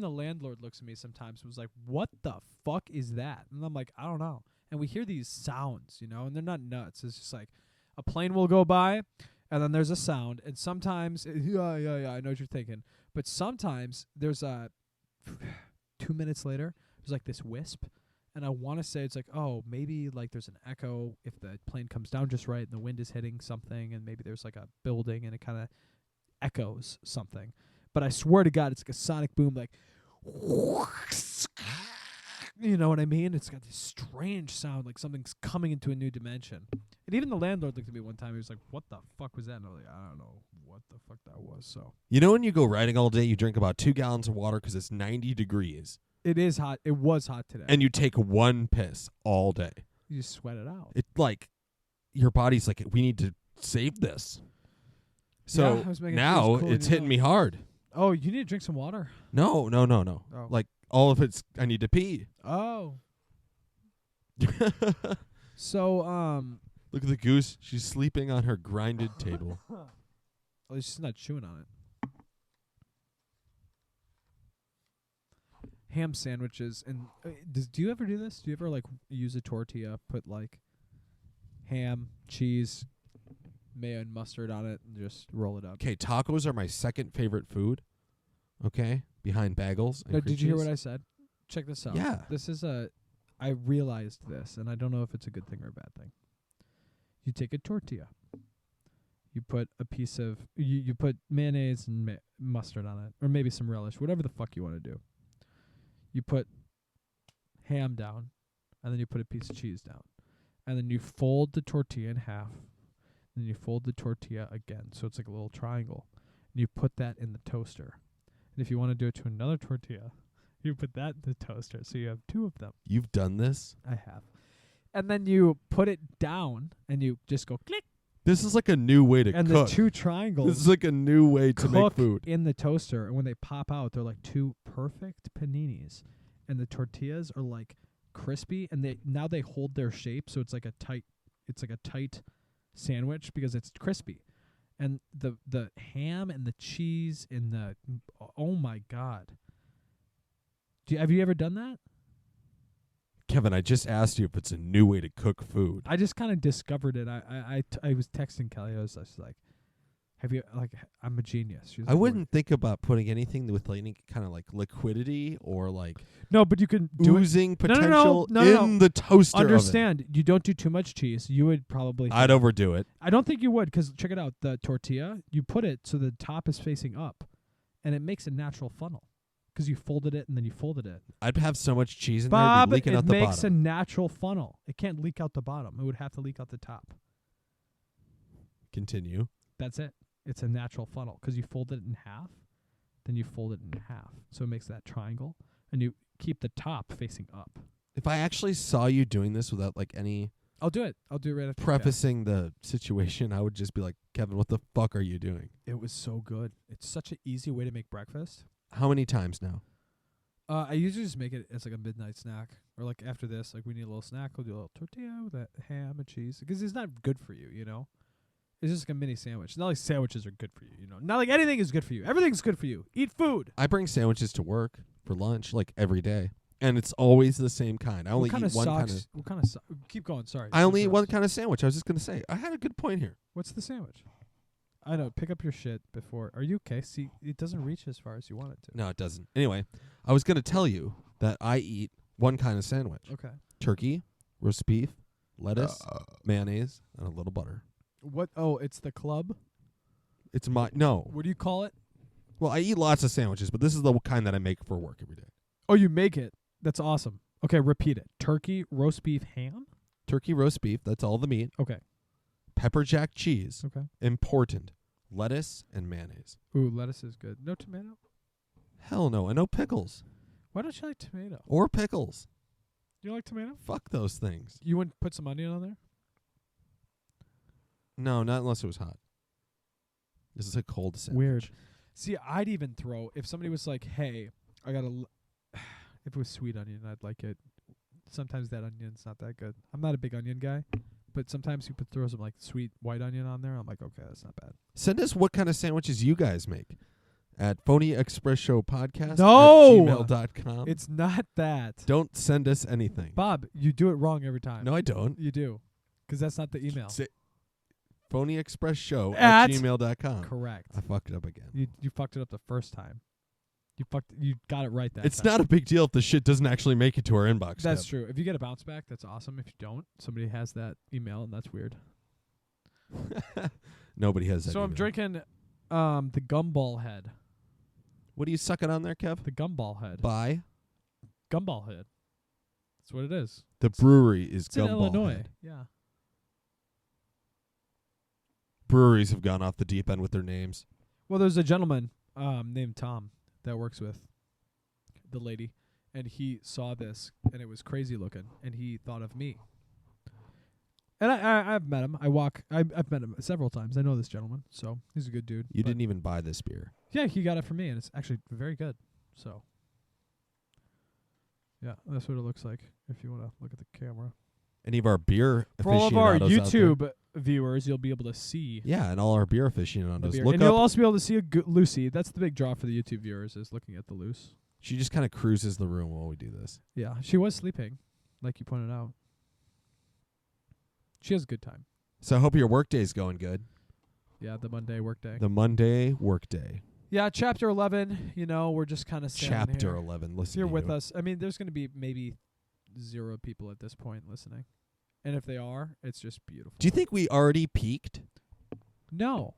the landlord looks at me sometimes and was like, "What the fuck is that?" And I'm like, "I don't know." And we hear these sounds, and they're not nuts. It's just like a plane will go by, and then there's a sound, and sometimes yeah, I know what you're thinking, but sometimes there's a 2 minutes later, there's like this wisp. And I want to say it's like, oh, maybe like there's an echo if the plane comes down just right and the wind is hitting something, and maybe there's like a building and it kind of echoes something. But I swear to God, it's like a sonic boom, like, you know what I mean? It's got this strange sound, like something's coming into a new dimension. And even the landlord looked at me one time. He was like, "What the fuck was that?" And I was like, "I don't know what the fuck that was." So You know when you go riding all day, you drink about 2 gallons of water because it's 90 degrees. it is hot. It was hot today. And you take one piss all day. you just sweat it out. It like your body's like, we need to save this. So Yeah, I was making sure it now was cooling it's you hitting down. me hard. Oh, you need to drink some water. No. Oh. Like all of it's I need to pee. Oh. Look So, at the goose. She's sleeping on her grinded table. at least she's not chewing on it. Ham sandwiches, and do you ever do this? Do you ever like use a tortilla, put like ham, cheese, mayo, and mustard on it, and just roll it up? Okay, tacos are my second favorite food. Okay, behind bagels. And No, cream did you hear cheese. what I said? Check this out. Yeah. This is I realized this, and I don't know if it's a good thing or a bad thing. You take a tortilla. You put a piece of you put mayonnaise and mustard on it, or maybe some relish, whatever the fuck you want to do. You put ham down, and then you put a piece of cheese down, and then you fold the tortilla in half. Then you fold the tortilla again, so it's like a little triangle, and you put that in the toaster. And if you want to do it to another tortilla, you put that in the toaster, so you have 2 of them. You've done this? I have. And then you put it down, and you just go click, This is like a new way to and cook. the 2 This triangles is like a new way to make cook food. in the toaster. And when they pop out, they're like 2 perfect paninis, and the tortillas are like crispy, and they hold their shape, so it's like a tight sandwich because it's crispy. And the ham and the cheese and oh my God. Have you ever done that? Kevin, I just asked you if it's a new way to cook food. I just kind of discovered it. I was texting Kelly. I was just like, "Have you like? I'm a genius." She was I like, wouldn't think about putting anything with any kind of like liquidity or like No, but you can do it. oozing No, no, potential no, in the toaster oven. Understand? You don't do too much cheese. You would probably. I'd overdo it. I don't think you would, because check it out. The tortilla, you put it so the top is facing up, and it makes a natural funnel. because you folded it and then you folded it. I'd have so much cheese in there, Bob, it'd be leaking it out the makes a bottom. natural funnel. It can't leak out the bottom. It would have to leak out the top. Continue. That's it. It's a natural funnel because you fold it in half, then you fold it in half. So it makes that triangle, and you keep the top facing up. If I actually saw you doing this without like any I'll do it. I'll do it right after. prefacing the situation, I would just be like, Kevin, what the fuck are you doing? It was so good. It's such an easy way to make breakfast. How many times now? I usually just make it as like a midnight snack, or like after this, like we need a little snack. We'll do a little tortilla with that ham and cheese because it's not good for you, you know. It's just like a mini sandwich. Not like sandwiches are good for you, you know. Not like anything is good for you. Everything's good for you. Eat food. I bring sandwiches to work for lunch like every day, and it's always the same kind. I only what kind eat of one socks? kind of. What kind of keep going. Sorry. I only eat Interrupt. one kind of sandwich. I was just gonna say. I had a good point here. What's the sandwich? I know. Pick up your shit before. Are you okay? See, it doesn't reach as far as you want it to. No, it doesn't. Anyway, I was gonna tell you that I eat one kind of sandwich: Okay. turkey, roast beef, lettuce, mayonnaise, and a little butter. What? Oh, it's the club. It's my no. What do you call it? Well, I eat lots of sandwiches, but this is the kind that I make for work every day. Oh, you make it. That's awesome. Okay, repeat it. Turkey, roast beef, ham. Turkey, roast beef. That's all the meat. Okay. Pepper jack cheese. Okay. Important. Lettuce and mayonnaise. Ooh, lettuce is good. No tomato. Hell no. And no pickles. Why don't you like tomato? Or pickles. You like tomato? Fuck those things. You wouldn't put some onion on there? No, not unless it was hot. This is a cold sandwich. Weird. See, I'd even throw if somebody was like, "Hey, I got if it was sweet onion, I'd like it." Sometimes that onion's not that good. I'm not a big onion guy, but sometimes you could throw some like sweet white onion on there. I'm like, okay, that's not bad. Send us what kind of sandwiches you guys make at Phony Express Show Podcast No! at gmail.com. It's not that. Don't send us anything. Bob, you do it wrong every time. No, I don't. You do. Because that's not the email. Say Phony Express Show At- at gmail.com. Correct. I fucked it up again. You fucked it up the first time. You got it right that It's time. not a big deal if the shit doesn't actually make it to our inbox. That's Kev. true. If you get a bounce back, that's awesome. If you don't, somebody has that email, and that's weird. Nobody has that. So I'm email. drinking the Gumball Head. What are you sucking on there, Kev? The Gumball Head. By Gumball Head. That's what it is. the brewery is It's in Gumball Illinois. Head. Yeah. Breweries have gone off the deep end with their names. Well, there's a gentleman named Tom that works with the lady, and he saw this, and it was crazy looking, and he thought of me. And I've met him. I've met him several times. I know this gentleman, so he's a good dude. You But didn't even buy this beer. Yeah, he got it for me, and it's actually very good. So, yeah, that's what it looks like if you want to look at the camera. Any of our beer For all of our aficionados out there? YouTube viewers, you'll be able to see Yeah, and all our beer the aficionados. beer. Look And up. you'll also be able to see Lucy. That's the big draw for the YouTube viewers, is looking at the loose. She just kind of cruises the room while we do this. Yeah, she was sleeping, like you pointed out. She has a good time. So I hope your work day's going good. Yeah, the Monday workday. The Monday work day. Yeah, chapter 11, we're just kind of Chapter 11. Listen You're to with you. us. I mean, there's going to be maybe 0 people at this point listening. And if they are, it's just beautiful. Do you think we already peaked? No.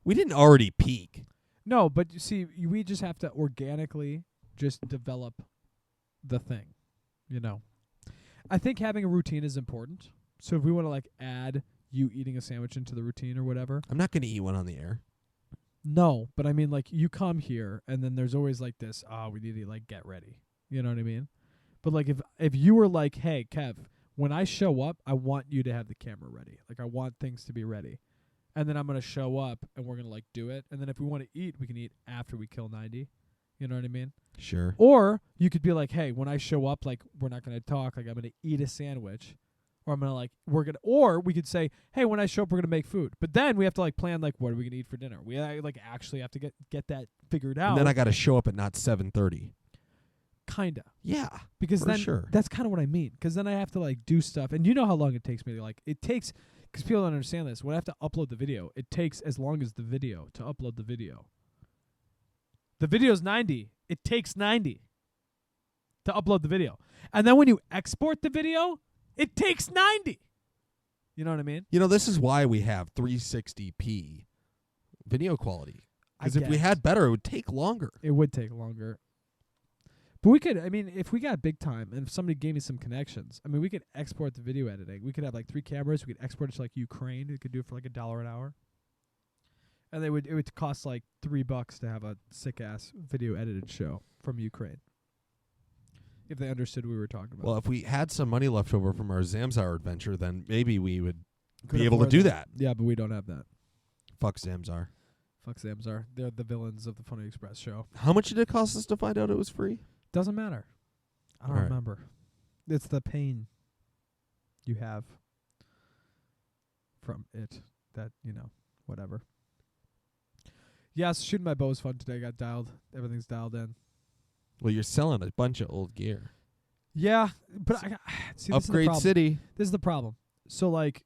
We didn't already peak. No, but you see, we just have to organically just develop the thing, I think having a routine is important. So if we want to like add you eating a sandwich into the routine or whatever. I'm not going to eat one on the air. No, but I mean like you come here and then there's always like this, we need to like get ready. You know what I mean? But like if you were like, "Hey, Kev, when I show up, I want you to have the camera ready. Like I want things to be ready." And then I'm going to show up and we're going to like do it. And then if we want to eat, we can eat after we kill 90. You know what I mean? Sure. Or you could be like, "Hey, when I show up, like we're not going to talk, like I'm going to eat a sandwich." Or I'm going to like or we could say, "Hey, when I show up, we're going to make food." But then we have to like plan like what are we going to eat for dinner? We like actually have to get that figured out. And then I got to show up at not 7:30. Kinda. Yeah. Because for then sure. that's kind of what I mean. Because then I have to like do stuff, and you know how long it takes me to like. It takes because people don't understand this. When I have to upload the video, it takes as long as the video to upload the video. The video's 90. It takes 90 to upload the video, and then when you export the video, it takes 90. You know what I mean? This is why we have 360p video quality. I Because if we guess. had better, it would take longer. It would take longer. But we could, I mean, if we got big time and if somebody gave me some connections, I mean, we could export the video editing. We could have like 3 cameras. We could export it to like Ukraine. We could do it for like $1 an hour. And it would cost like $3 to have a sick ass video edited show from Ukraine. If they understood what we were talking about. Well, if we had some money left over from our Zamzar adventure, then maybe we would Could be able to afford do that. Yeah, but we don't have that. Fuck Zamzar. Fuck Zamzar. They're the villains of the Phony Express show. How much did it cost us to find out it was free? Doesn't matter. I don't All right. remember. It's the pain you have from it that, whatever. Yes, shooting my bow was fun today. Got dialed. Everything's dialed in. Well, you're selling a bunch of old gear. Yeah, but I see, this is the Upgrade problem. City. This is the problem. So, like,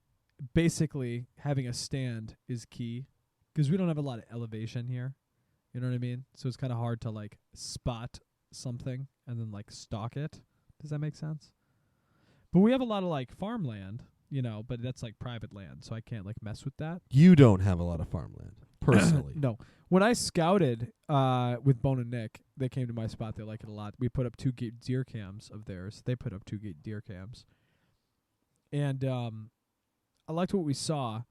basically, having a stand is key because we don't have a lot of elevation here. You know what I mean? So it's kind of hard to, like, spot something and then, like, stalk it. Does that make sense? But we have a lot of, like, farmland, but that's, like, private land, so I can't, like, mess with that. You don't have a lot of farmland, personally. No. When I scouted with Bone and Nick, they came to my spot. They like it a lot. We put up 2 deer cams of theirs. They put up 2 deer cams. And I liked what we saw,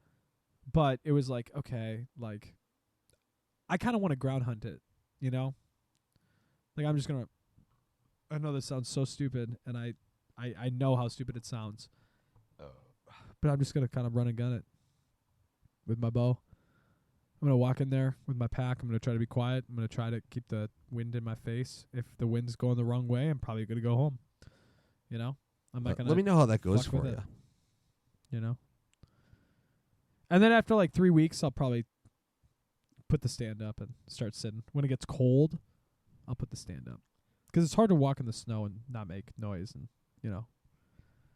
but it was like, okay, like, I kind of want to ground hunt it, Like, I'm just going to, I know this sounds so stupid, and I know how stupid it sounds. But I'm just going to kind of run and gun it with my bow. I'm going to walk in there with my pack. I'm going to try to be quiet. I'm going to try to keep the wind in my face. If the wind's going the wrong way, I'm probably going to go home. I'm not going to. Let me know how that goes fuck with for it. you. And then after like 3 weeks, I'll probably put the stand up and start sitting. When it gets cold, I'll put the stand up. Because it's hard to walk in the snow and not make noise. And,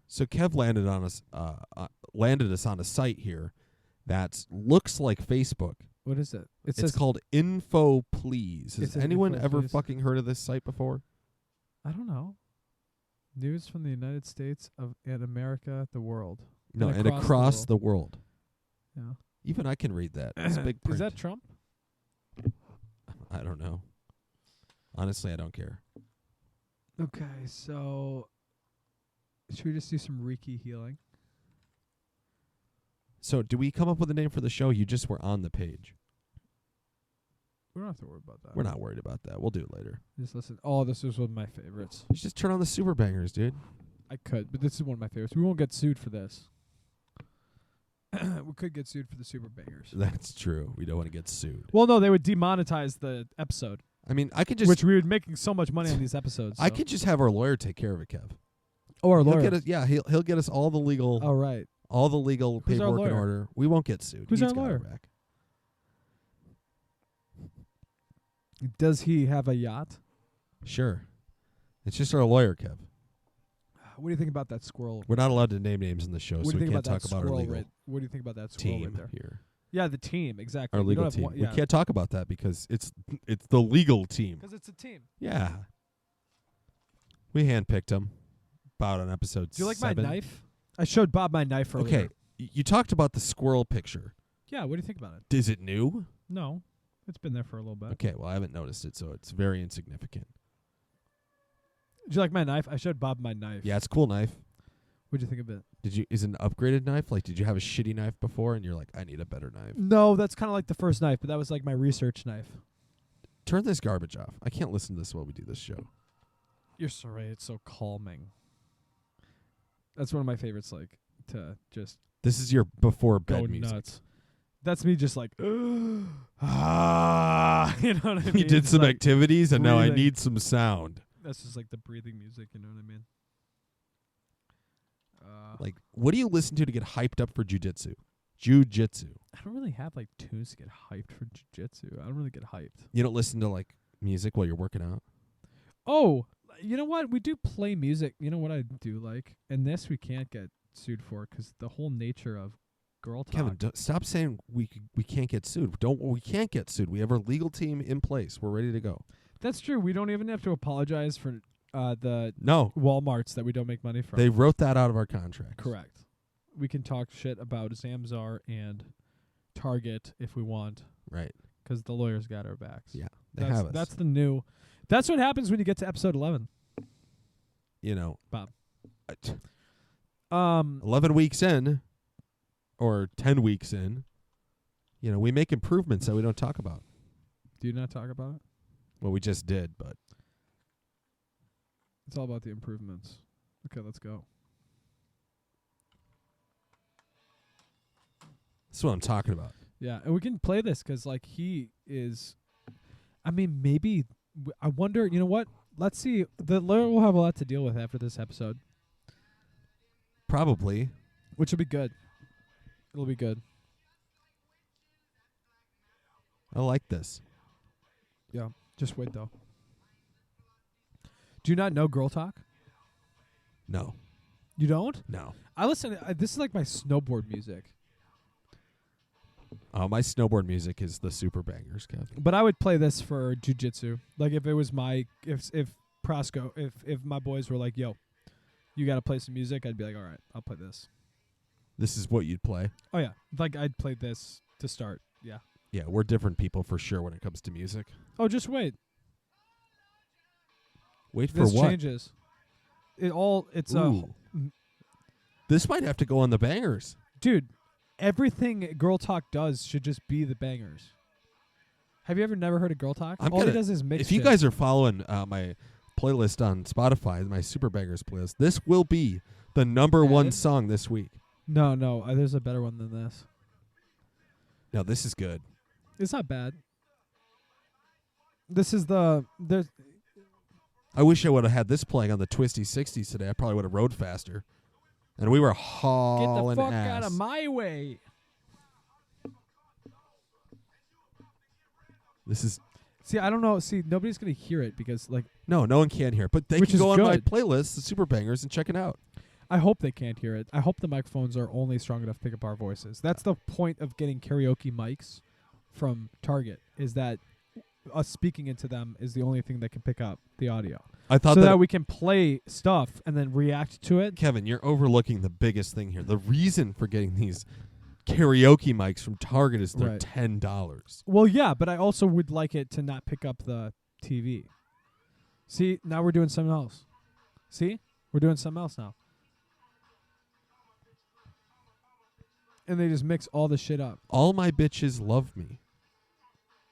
So Kev landed us on a site here that looks like Facebook. What is it? It's called Info Please. It Has says anyone Info ever Please. fucking heard of this site before? I don't know. News from the United States and America, the world. No, and across the world. Yeah. Even I can read that. It's big print. Is that Trump? I don't know. Honestly, I don't care. Okay, so should we just do some Reiki healing? So, do we come up with a name for the show? You just were on the page. We don't have to worry about that. We're not worried about that. We'll do it later. Just listen. Oh, this is one of my favorites. You just turn on the super bangers, dude. I could, but this is one of my favorites. We won't get sued for this. We could get sued for the super bangers. That's true. We don't want to get sued. Well, no, they would demonetize the episode, I mean, I could just which we were making so much money on these episodes. I so. could just have our lawyer take care of it, Kev. Oh, our He'll lawyer. get us, yeah, he'll get us all the legal Oh, right. all the legal Who's our paperwork in lawyer? order. We won't get sued. Who's He's our got lawyer? back. Does he have a yacht? Sure. It's just our lawyer, Kev. What do you think about that squirrel? We're not allowed to name names in the show, What so do you we think can't about talk that about our squirrel legal right? What do you think about that squirrel team right there? here. Yeah, the team, exactly. Our We don't legal have team. one- We yeah. can't talk about that because it's the legal team. Because it's a team. Yeah. We handpicked him about on episode Do you like 7. my knife? I showed Bob my knife earlier. Okay. You talked about the squirrel picture. Yeah, what do you think about it? Is it new? No, it's been there for a little bit. Okay, well, I haven't noticed it, so it's very insignificant. Did you like my knife? I showed Bob my knife. Yeah, it's a cool knife. What'd you think of it? Is it an upgraded knife? Like, did you have a shitty knife before and you're like, I need a better knife? No, that's kind of like the first knife, but that was like my research knife. Turn this garbage off. I can't listen to this while we do this show. You're so right. It's so calming. That's one of my favorites, like, to just This is your before go bed music. nuts. That's me just like, you know what I mean? You did It's some like activities and now I breathing. need some sound. That's just like the breathing music, you know what I mean? Like, what do you listen to get hyped up for jujitsu? Jujitsu. I don't really have like tunes to get hyped for jiu-jitsu. I don't really get hyped. You don't listen to like music while you're working out? Oh, you know what? We do play music. You know what I do like? And this we can't get sued for because the whole nature of girl talk. Kevin, stop saying we can't get sued. We can't get sued. We have our legal team in place. We're ready to go. That's true. We don't even have to apologize for the No, Walmarts that we don't make money from. they wrote that out of our contract. Correct. We can talk shit about Zamzar and Target if we want Right. because the lawyers got our backs. Yeah, they have us. That's the new That's what happens when you get to episode 11. You know, Bob. uh, 11 weeks in, or 10 weeks in, you know, we make improvements that we don't talk about. Do you not talk about it? Well, we just did, but It's all about the improvements. Okay, let's go. that's what I'm talking about. Yeah, and we can play this because, like, he is. I mean, maybe. I wonder. You know what? Let's see. The lawyer will have a lot to deal with after this episode, Probably. which will be good. It'll be good. I like this. Yeah. Just wait though. Do you not know Girl Talk? No. You don't? No. I listen. This is like my snowboard music. My snowboard music is the super bangers, Kev. But I would play this for jujitsu. Like if it was if Prosco, if my boys were like, "Yo, you got to play some music," I'd be like, "All right, I'll play this." This is what you'd play. Oh yeah, like I'd play this to start. Yeah. Yeah, we're different people for sure when it comes to music. Oh, just wait. Wait for This what? changes. It's Ooh. This might have to go on the bangers. dude. Everything Girl Talk does should just be the bangers. Have you ever never heard of Girl Talk? All he does is mix. If you shit. guys are following my playlist on Spotify, my super bangers playlist, this will be the number one Added? song this week. no, there's a better one than this. No, this is good. It's not bad. This is there's I wish I would have had this playing on the Twisty 60s today. I probably would have rode faster. And we were get the hauling fuck ass. out of my way. This is See, I don't know. See, nobody's gonna hear it because, like, no one can hear it, but they Which can is go on my good. playlist, the super bangers, and check it out. I hope they can't hear it. I hope the microphones are only strong enough to pick up our voices. That's the point of getting karaoke mics from Target. Is that us speaking into them is the only thing that can pick up the audio, I thought so that that we can play stuff and then react to it. Kevin, you're overlooking the biggest thing here. The reason for getting these karaoke mics from Target is they're Right. $10. Well, yeah, but I also would like it to not pick up the TV. See, now we're doing something else. See, we're doing something else now. And they just mix all the shit up. All my bitches love me.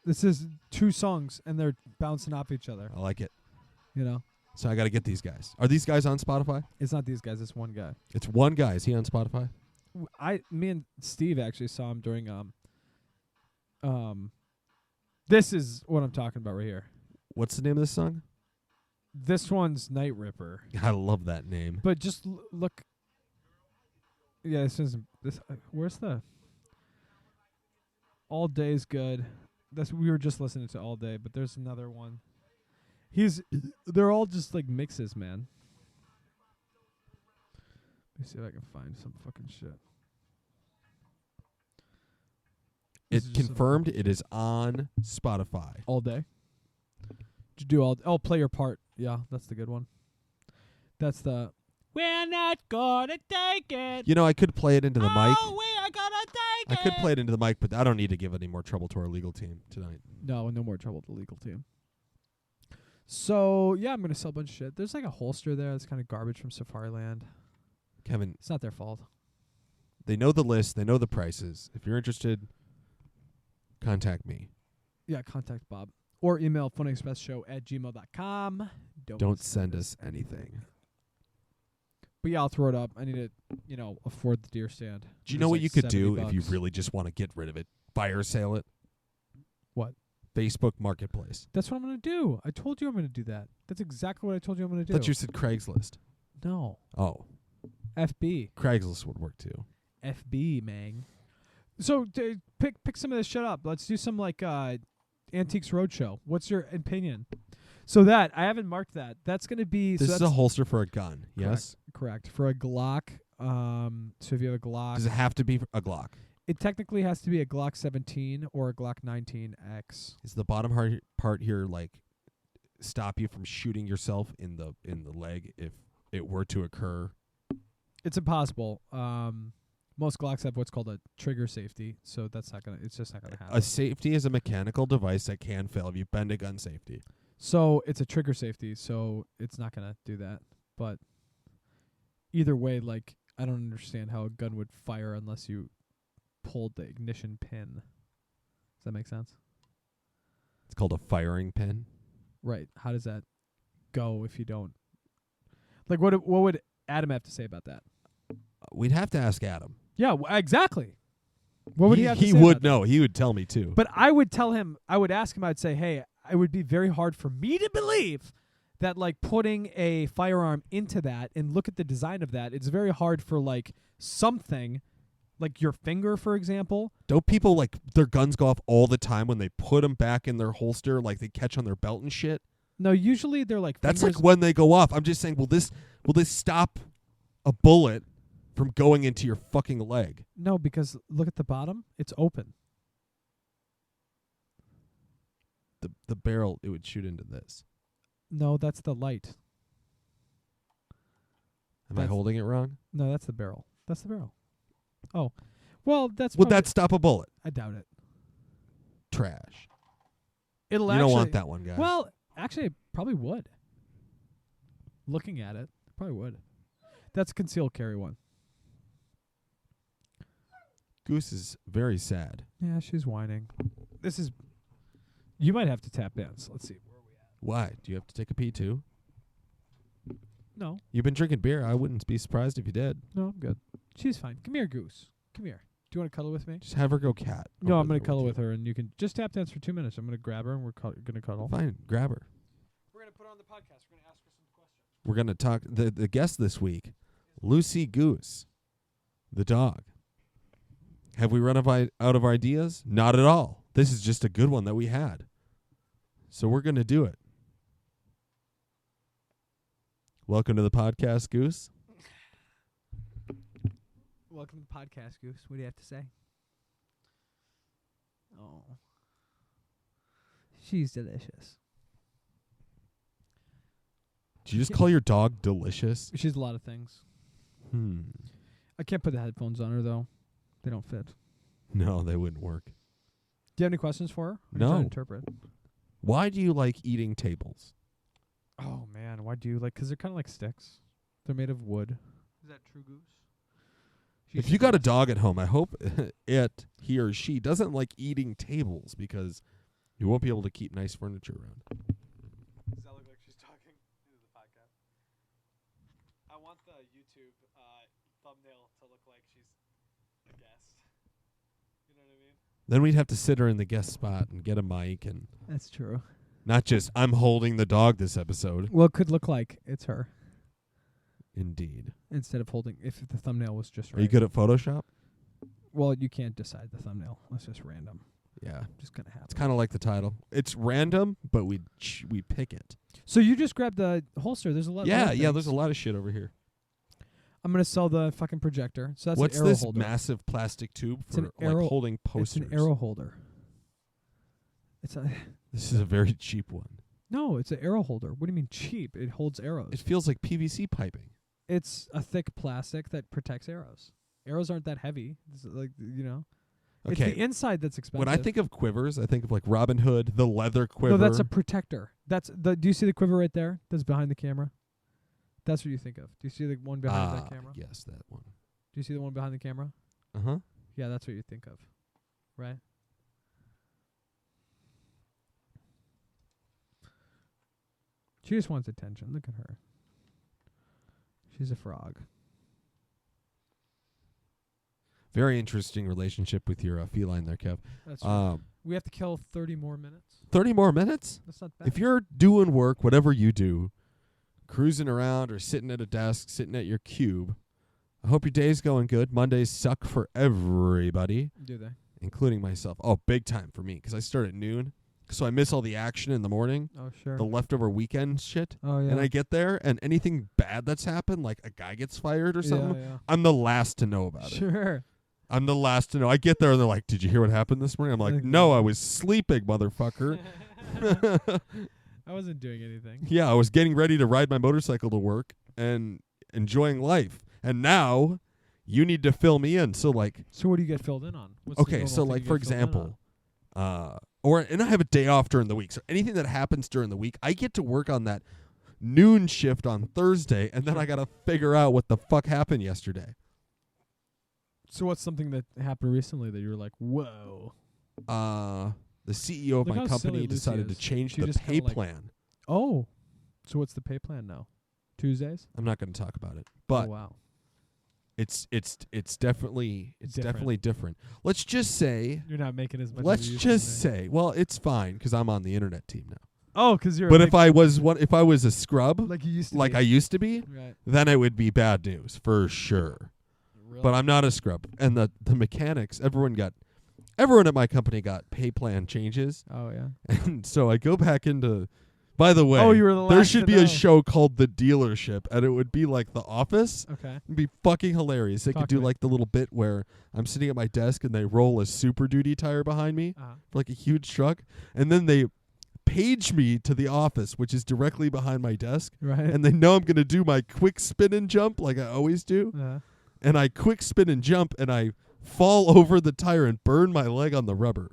This is 2 songs, and they're bouncing off each other. I like it. You know, So I got to get these guys. Are these guys on Spotify? it's not these guys. It's one guy. It's one guy. Is he on Spotify? Me and Steve actually saw him during This is what I'm talking about right here. What's the name of this song? This one's Night Ripper, I love that name. but just look. Yeah, this isn't this. Where's the? All Day's good. We were just listening to All Day, but there's another one. They're all just like mixes, man. Let me see if I can find some fucking shit. This It is just confirmed it is on Spotify. All Day. Did you do all? Oh, Play Your Part. Yeah, that's the good one. That's the. We're not gonna take it. You know, I could play it into the mic. Oh, we are gonna take I it. could play it into the mic, but I don't need to give any more trouble to our legal team tonight. No more trouble with the legal team. So yeah, I'm gonna sell a bunch of shit. There's like a holster there that's kind of garbage from Safariland. Kevin, It's not their fault. they know the list. They know the prices. If you're interested, contact me. Yeah, contact Bob or email phonyexpressshow@gmail.com. Don't send us anything. But yeah, I'll throw it up. I need to, afford the deer stand. Do you It's know what like you could 70 do if you bucks. really just want to get rid of it? Fire sale it. What? Facebook Marketplace. That's what I'm gonna do. I told you I'm gonna do that. That's exactly what I told you I'm gonna do. I thought you said Craigslist. No. Oh, FB. Craigslist would work too. FB, man. So pick some of this shit up. Let's do some like Antiques Roadshow. What's your opinion? So that I haven't marked that. That's gonna be. This so is that's a holster for a gun. Yes. correct for a Glock. So if you have a Glock, Does it have to be a Glock? it technically has to be a Glock 17 or a Glock 19X. Is the bottom part here like stop you from shooting yourself in the leg if it were to occur? It's impossible. Most Glocks have what's called a trigger safety, so that's not gonna. It's just not gonna happen. A safety is a mechanical device that can fail. Have you been to gun safety? So it's a trigger safety, so it's not gonna do that. But either way, like I don't understand how a gun would fire unless you pulled the ignition pin. Does that make sense? It's called a firing pin. Right. How does that go if you don't? Like, what would Adam have to say about that? We'd have to ask Adam. Yeah, exactly. What would he have to He say would about that? know. He would tell me too. But I would tell him, I would ask him, I'd say, hey, it would be very hard for me to believe that, like, putting a firearm into that and look at the design of that, it's very hard for, like, something, like your finger, for example. Don't people, like, their guns go off all the time when they put them back in their holster, like they catch on their belt and shit? No, usually they're, like, That's fingers. like when they go off. I'm just saying, will this stop a bullet from going into your fucking leg? No, because look at the bottom. It's open. The barrel, it would shoot into this. No, that's the light. Am I That's- holding it wrong? No, that's the barrel. That's the barrel. Oh. Well, that's Would probably- that stop a bullet? I doubt it. Trash. It'll You actually don't want that one, guys. Well, actually, it probably would. Looking at it, probably would. That's a concealed carry one. Goose is very sad. Yeah, she's whining. This is. You might have to tap dance. Let's see. Why? Do you have to take a pee too? No, You've been drinking beer. I wouldn't be surprised if you did. no, I'm good. She's fine. Come here, Goose. Come here. Do you want to cuddle with me? Just have her go cat. No, I'm over going there to cuddle you. with her, and you can just tap dance for 2 minutes. I'm going to grab her, and we're going to cuddle. Fine, grab her. We're going to put her on the podcast. We're going to ask her some questions. We're going to talk. The guest this week, Lucy Goose, the dog. Have we run out of ideas? Not at all. This is just a good one that we had. So we're going to do it. Welcome to the podcast, Goose. Welcome to the podcast, Goose. What do you have to say? Oh. She's delicious. Did you just call your dog delicious? She's a lot of things. I can't put the headphones on her, though. They don't fit. No, they wouldn't work. Do you have any questions for her? Or you No. trying to interpret. Why do you like eating tables? Oh, man. Why do you like... Because they're kind of like sticks. They're made of wood. Is that true, Goose? If you got a dog at home, I hope he or she doesn't like eating tables because you won't be able to keep nice furniture around. Does that look like she's talking into the podcast? I want the YouTube thumbnail to look like she's a guest. You know what I mean? Then we'd have to sit her in the guest spot and get a mic and That's true. not just I'm holding the dog this episode. Well, it could look like it's her Indeed. instead of holding, if the thumbnail was just right. Are you good at Photoshop? Well, you can't decide the thumbnail. It's just random. Yeah. Just going to happen. It's kind of like the title. It's random, but we pick it. So you just grabbed the holster. There's a lot of Yeah, other yeah, things. there's a lot of shit over here. I'm going to sell the fucking projector. So that's What's an arrow this holder. massive plastic tube It's for an arrow- like holding It's posters? an arrow holder. It's a This is a very cheap one. No, it's an arrow holder. What do you mean cheap? It holds arrows. It feels like PVC piping. It's a thick plastic that protects arrows. Arrows aren't that heavy. It's like, you know. It's Okay. the inside that's expensive. When I think of quivers, I think of like Robin Hood, the leather quiver. No, that's a protector. That's the. Do you see the quiver right there? That's behind the camera. That's what you think of. Do you see the one behind that camera? Yes, that one. Do you see the one behind the camera? Uh-huh. Yeah, that's what you think of, right? She just wants attention. Look at her. She's a frog. Very interesting relationship with your feline there, Kev. That's right. We have to kill 30 more minutes. 30 more minutes? That's not bad. If you're doing work, whatever you do, cruising around or sitting at a desk, sitting at your cube, I hope your day's going good. Mondays suck for everybody, Do they? including myself. Oh, big time for me because I start at noon, so I miss all the action in the morning, Oh, sure. the leftover weekend shit. Oh, yeah. And I get there, and anything bad that's happened, like a guy gets fired or something, Yeah, I'm the last to know about it. Sure. I'm the last to know. I get there, and they're like, "Did you hear what happened this morning?" I'm like, "No, I was sleeping, motherfucker." I wasn't doing anything. Yeah, I was getting ready to ride my motorcycle to work and enjoying life. And now you need to fill me in. So like, So what do you get filled in on? What's the okay, normal so thing like you for get filled in example, and I have a day off during the week. So anything that happens during the week, I get to work on that noon shift on Thursday, and then I got to figure out what the fuck happened yesterday. So what's something that happened recently that you were like, whoa? The CEO of Look my how silly company Lucy decided to is. change She the just pay kinda, like- plan. Oh. So what's the pay plan now? Tuesdays? I'm not going to talk about it, but oh, wow. it's definitely Different. definitely different. Let's just say, You're not making as much. let's as you used just to make. say, well, it's fine because I'm on the internet team now. Oh, because you're. But a if I was a scrub, like you used to, like be. I used to be, Right. then it would be bad news for sure. Really? But I'm not a scrub, and the mechanics, everyone at my company got pay plan changes, Oh yeah. and so I go back into. By the way, Oh, you were the there last should to be know. a show called The Dealership, and it would be like The Office. Okay. It'd be fucking hilarious. They Talk could to do me. like the little bit where I'm sitting at my desk and they roll a Super Duty tire behind me for like a huge truck, and then they page me to the office, which is directly behind my desk, Right. and they know I'm gonna do my quick spin and jump like I always do, and I quick spin and jump, and I fall over the tire and burn my leg on the rubber.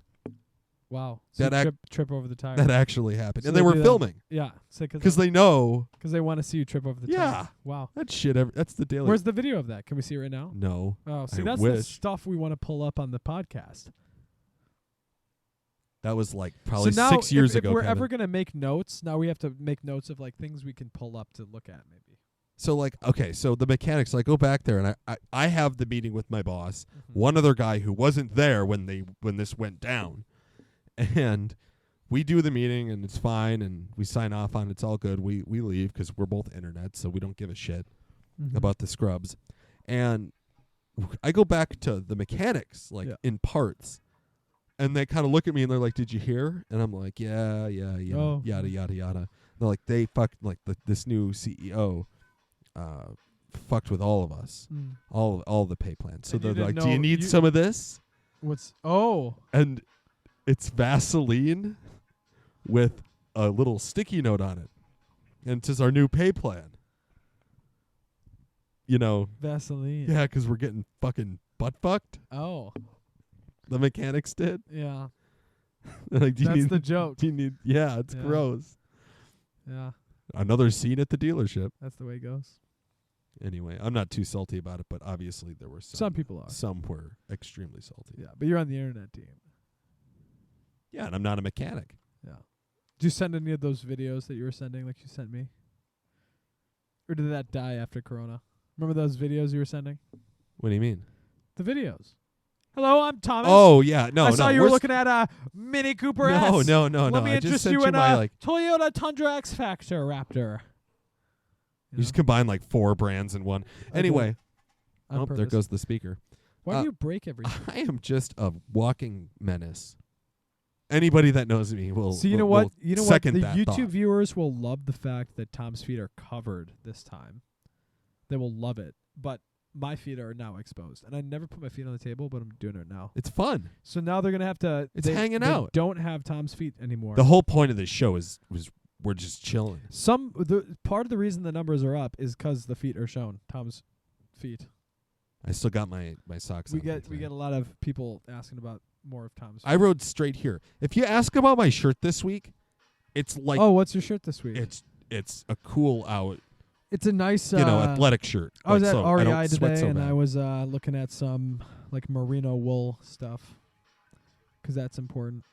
Wow. So That you trip over the tire. That actually happened, So and they were do that. filming Yeah. because they know Because they want to see you trip over the Yeah. tire. Wow. that shit. That's the daily. Where's the video of that? Can we see it right now? No, Oh, see, I that's the wish. stuff we want to pull up on the podcast. that was like probably so now, 6 years if ago. we're Kevin. ever gonna make notes, now we have to make notes of like things we can pull up to look at, maybe. So like, okay, so the mechanics, I go back there and I have the meeting with my boss, Mm-hmm. one other guy who wasn't there when this went down, and we do the meeting and it's fine and we sign off on it. It's all good. We leave because we're both internet, so we don't give a shit Mhm. about the scrubs. And I go back to the mechanics, like Yeah. in parts, and they kind of look at me and they're like, "Did you hear?" And I'm like, "Yeah, Oh. yada yada yada." They're like, "They fucked like this new CEO." Fucked with all of us, Mm. all the pay plans. So And you they're like, didn't "Do you know- need you- some of this?" What's And it's Vaseline with a little sticky note on it, and it says our new pay plan. You know, Vaseline? yeah, because we're getting fucking butt fucked. Oh, The mechanics did. yeah. They're like, do you That's need the joke. Do you need? Yeah, it's Yeah. gross. Yeah, Another scene at the dealership. that's the way it goes. Anyway, I'm not too salty about it, but obviously there were Some people are. Some were extremely salty. Yeah, but you're on the internet team. Yeah, and I'm not a mechanic. Yeah. Did you send any of those videos that you were sending, like you sent me? Or did that die after Corona? Remember those videos you were sending? What do you mean? The videos. Hello, I'm Thomas. Oh yeah, no, I no. saw you were we're looking at a Mini Cooper No, S. no, no, Let no. me I just interest sent you you in my a like. Toyota Tundra X Factor Raptor. You just combine like 4 brands in one. I Anyway, On oh, there purpose. goes the speaker. Why do you break everything? I am just a walking menace. Anybody that knows me will. So you will- know what? will You know what? second The that YouTube thought. viewers will love the fact that Tom's feet are covered this time. They will love it. But my feet are now exposed, and I never put my feet on the table, but I'm doing it now. It's fun. So now they're gonna have to. It's hanging they out. Don't have Tom's feet anymore. The whole point of this show was we're just chilling. The part of the reason the numbers are up is because the feet are shown. Tom's feet. I still got my socks. We on get today. a lot of people asking about more of Tom's. I rode straight here. If you ask about my shirt this week, it's like oh, what's your shirt this week? it's a cool out, It's a nice, athletic shirt. I was Like, at so I don't REI sweat today, so and bad. I was looking at some like merino wool stuff, 'cause that's important.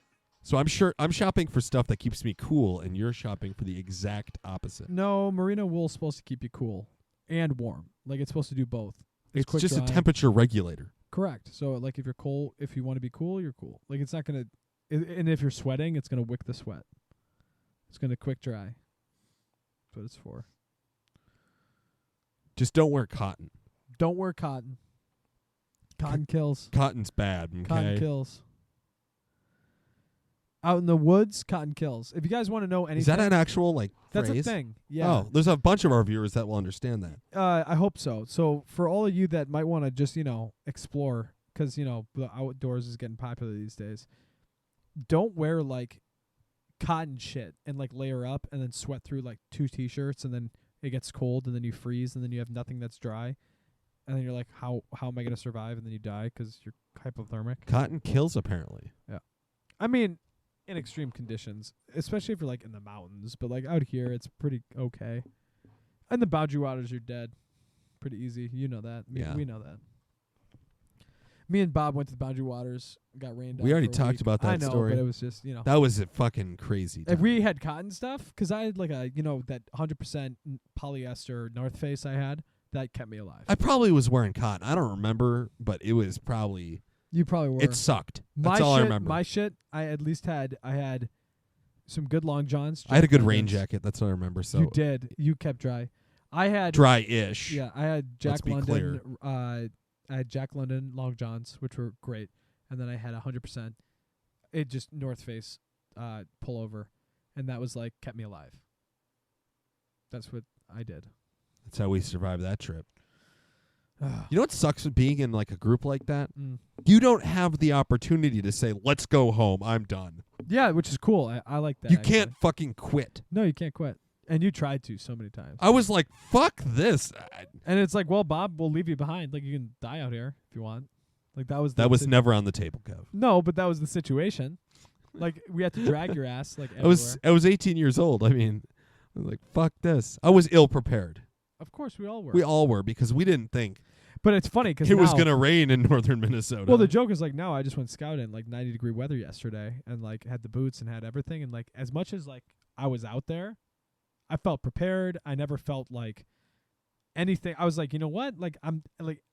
So I'm shopping for stuff that keeps me cool, and you're shopping for the exact opposite. No, merino wool's supposed to keep you cool and warm. Like it's supposed to do both. It's quick just dry. a temperature regulator. Correct. So like if you're cold, if you want to be cool, you're cool. Like it's not gonna, and if you're sweating, it's gonna wick the sweat. It's gonna quick dry. That's what it's for. Just don't wear cotton. Don't wear cotton. Cotton kills. Cotton's bad. Okay. Cotton kills. Out in the woods, cotton kills. If you guys want to know anything, Is that an actual like that's phrase? a thing. Yeah. Oh, there's a bunch of our viewers that will understand that. I hope so. So for all of you that might want to just, explore, because, the outdoors is getting popular these days, don't wear, like, cotton shit and, like, layer up and then sweat through, like, 2 T-shirts and then it gets cold and then you freeze and then you have nothing that's dry. And then you're like, how am I going to survive? And then you die because you're hypothermic. Cotton kills apparently. I mean, in extreme conditions, especially if you're like in the mountains. But like out here, it's pretty okay. And the boundary waters are dead, pretty easy. You know that. Yeah. We know that. Me and Bob went to the boundary waters, got rained on. We already for a talked week. about that I know, story. but it was just That was a fucking crazy time. If we had cotton stuff, 'cause I had like a that 100% polyester North Face I had, that kept me alive. I probably was wearing cotton. I don't remember, but it was probably. You probably were. It sucked. My That's all I shit- remember. My shit, I at least had. I had some good long johns. I had a good Jack rain Londons. jacket. That's what I remember. So You did. You kept dry. I had dry-ish. Yeah, I had Let's Jack be London. I had Jack London long johns, which were great, and then I had 100%. It just North Face pullover, and that was like kept me alive. That's what I did. That's how we survived that trip. You know what sucks with being in like a group like that? Mm. You don't have the opportunity to say, "Let's go home. I'm done." Yeah, which is cool. I like that. You actually. can't fucking quit. No, you can't quit. And you tried to so many times. I was like, "Fuck this." And it's like, well, Bob, we'll leave you behind. Like, you can die out here if you want. Like, that was the That was never on the table, Kev. No, but that was the situation. Like, we had to drag your ass like I was 18 years old. I mean, I was like, "Fuck this." I was ill prepared. Of course, we all were. We all were because we didn't think But it's funny because it was gonna rain in northern Minnesota. Well, the joke is like, no, I just went scouting like 90-degree weather yesterday, and like had the boots and had everything, and like as much as like I was out there, I felt prepared. I never felt like anything. I was like, you know what? Like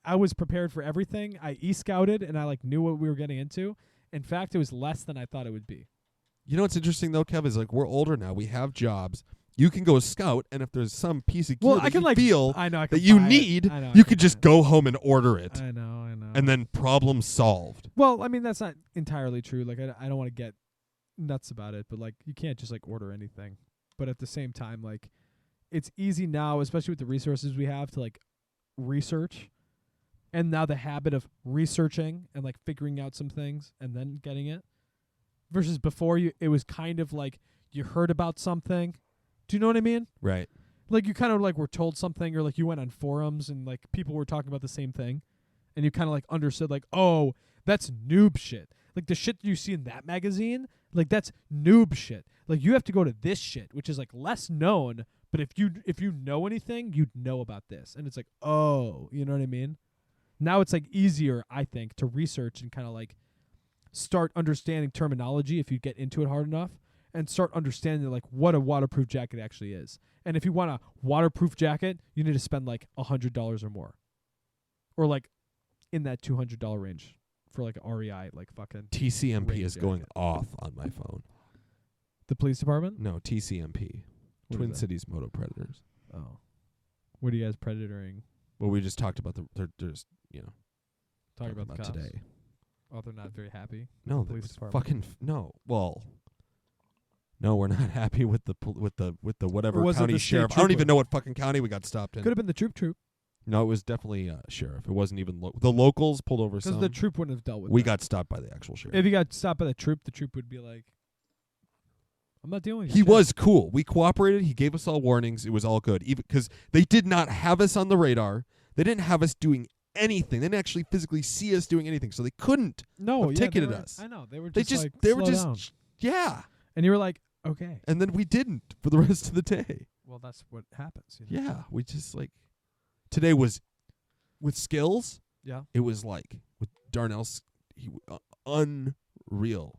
I was prepared for everything. I e-scouted and I like knew what we were getting into. In fact, it was less than I thought it would be. You know what's interesting though, Kev, is like we're older now. We have jobs. You can go scout, and if there's some piece of gear Well, that I can you like feel I know I that can you buy it. need, I know, I you can could buy just it. go home and order it, I know. and then problem solved. Well, I mean that's not entirely true. Like I don't want to get nuts about it, but like you can't just like order anything. But at the same time, like it's easy now, especially with the resources we have to like research, and now the habit of researching and like figuring out some things and then getting it, versus before it was kind of like you heard about something. Do you know what I mean? Right. Like you kind of like were told something, or like you went on forums and like people were talking about the same thing, and you kind of like understood like, oh, that's noob shit. Like the shit you see in that magazine, like that's noob shit. Like you have to go to this shit, which is like less known, but if you know anything, you'd know about this. And it's like, oh, you know what I mean? Now it's like easier, I think, to research and kind of like start understanding terminology if you get into it hard enough, and start understanding like what a waterproof jacket actually is. And if you want a waterproof jacket, you need to spend like $100 or more, or like in that $200 range for like a REI, like fucking TCMP rain is going jacket. off on my phone. The police department? No, TCMP, What Twin is that? Cities Moto Predators. Oh, what are you guys predatoring? Well, we just talked about there's Talking about the cops. today. Oh, they're not very happy. No, Police it's department. fucking no. Well, no, we're not happy with the whatever Or was it county the state sheriff. I don't trooper? even know what fucking county we got stopped in. Could have been the troop, No, it was definitely sheriff. It wasn't even the locals pulled over because some. the troop wouldn't have dealt with. We that. got stopped by the actual sheriff. If you got stopped by the troop would be like, "I'm not dealing with He your shit." was cool. We cooperated. He gave us all warnings. It was all good. Even because they did not have us on the radar. They didn't have us doing anything. They didn't actually physically see us doing anything, so they couldn't no have yeah, ticketed they were- us. I know they were. They Just just like, they were "Slow just down." yeah. and you were like, okay. And then we didn't for the rest of the day. Well, that's what happens. You know? Yeah, we just like today was with skills. Yeah. It was like with Darnell's unreal,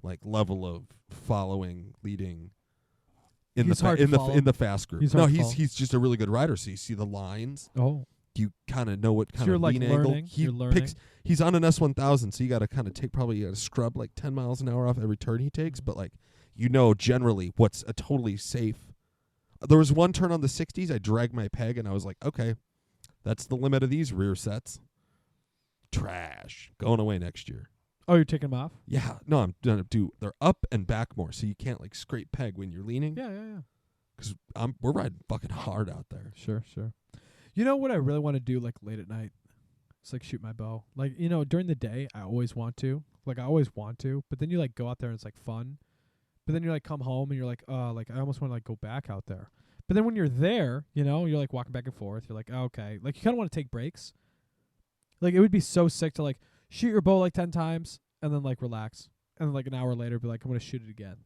like level of following, leading in He's the hard to in follow. the fast group. He's No, hard to follow. he's just a really good rider. So you see the lines, Oh. you kind of know what kind you're of like lean angle. learning. He You're learning. picks. He's on an S1000, so you got to kind of you got to scrub like 10 miles an hour off every turn he takes. Mm-hmm. But like generally what's a totally safe. There was one turn on the 60s. I dragged my peg and I was like, okay, that's the limit of these rear sets. Trash. Going away next year. Oh, you're taking them off? Yeah. No, I'm gonna do. They're up and back more, so you can't like scrape peg when you're leaning. Yeah. Because we're riding fucking hard out there. Sure. You know what I really want to do, like late at night? It's like shoot my bow. Like, during the day, I always want to. But then you like go out there and it's like fun. But then you like come home and you're like, oh, like I almost want to like go back out there. But then when you're there, you're like walking back and forth. You're like, oh, okay. Like you kind of want to take breaks. Like it would be so sick to like shoot your bow like 10 times and then like relax and like an hour later, be like, I'm gonna shoot it again.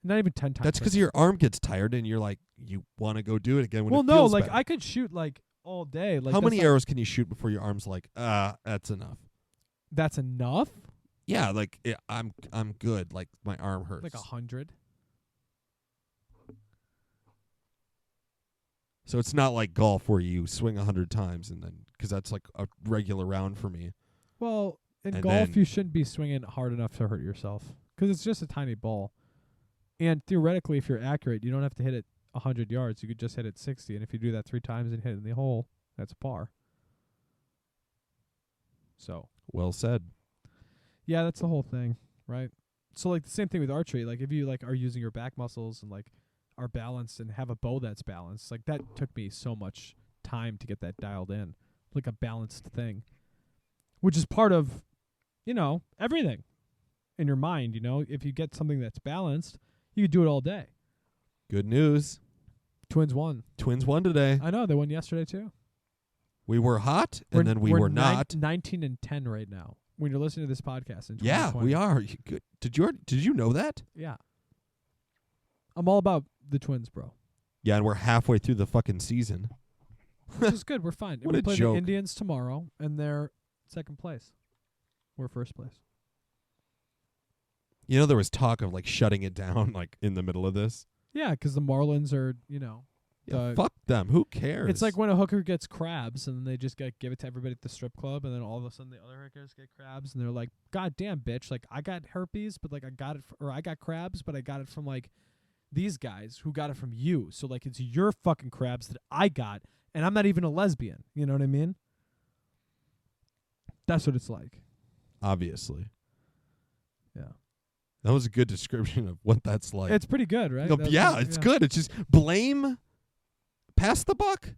Not even 10 times. That's because your arm gets tired and you're like, you want to go do it again when well, it no, feels like better. I could shoot like all day. Like How that's many not- arrows can you shoot before your arm's like, that's enough? That's enough. Yeah, like I'm good. Like my arm hurts. Like 100. So it's not like golf where you swing 100 times and then because that's like a regular round for me. Well, in And golf, then- you shouldn't be swinging hard enough to hurt yourself because it's just a tiny ball. And theoretically, if you're accurate, you don't have to hit it 100 yards. You could just hit it 60. And if you do that 3 times and hit it in the hole, that's a par. So, Well said. yeah, that's the whole thing, right? So, like, the same thing with archery. Like, if you, like, are using your back muscles and, like, are balanced and have a bow that's balanced, like, that took me so much time to get that dialed in. Like, a balanced thing. Which is part of, you know, everything in your mind, you know? If you get something that's balanced, you could do it all day. Good news. Twins won. Twins won today. I know, they won yesterday, too. We were hot, and then we we're were not. 19 and 10 right now. When you're listening to this podcast in 2020. Yeah, we are. Good. Did you know that? Yeah. I'm all about the Twins, bro. Yeah, and we're halfway through the fucking season. Which is good. We're fine. What we a play joke. the Indians tomorrow, and they're second place. We're first place. You know, there was talk of like shutting it down, like in the middle of this. Yeah, because the Marlins are, you know. Yeah, fuck them. Who cares? It's like when a hooker gets crabs, and then they just give it to everybody at the strip club, and then all of a sudden the other hookers get crabs, and they're like, "God damn, bitch! Like I got herpes, but like I got it, or I got crabs, but I got it from like these guys who got it from you. So like it's your fucking crabs that I got, and I'm not even a lesbian. You know what I mean? That's what it's like. obviously. Yeah, That was a good description of what that's like. it's pretty good, right? No, That's yeah, like- it's good. It's just blame, pass the buck.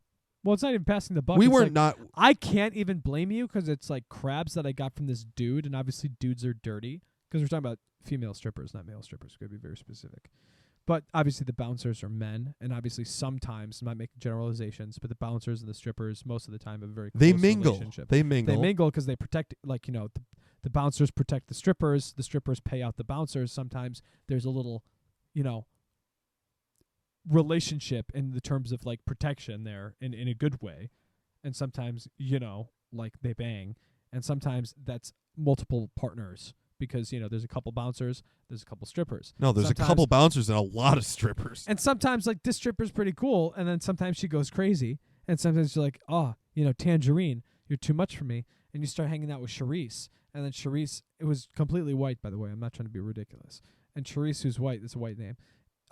Well, it's not even passing the buck. We It's were like, not. I can't even blame you because it's like crabs that I got from this dude, and obviously dudes are dirty because we're talking about female strippers, not male strippers. Got to be very specific. But obviously the bouncers are men, and obviously sometimes, I'm not making generalizations, but the bouncers and the strippers most of the time have a very They close mingle. relationship. They mingle. They mingle because they protect, like, you know, the bouncers protect the strippers pay out the bouncers. Sometimes there's a little, you know, relationship in the terms of like protection there in a good way. And sometimes, you know, like they bang. And sometimes that's multiple partners because, you know, there's a couple bouncers, there's a couple strippers. No, there's Sometimes- a couple bouncers and a lot of strippers. And sometimes, like, this stripper's pretty cool, and then sometimes she goes crazy. And sometimes you're like, oh, you know, Tangerine, you're too much for me. And you start hanging out with Charisse. And then Charisse, it was completely white, by the way. I'm not trying to be ridiculous. And Charisse, who's white, that's a white name,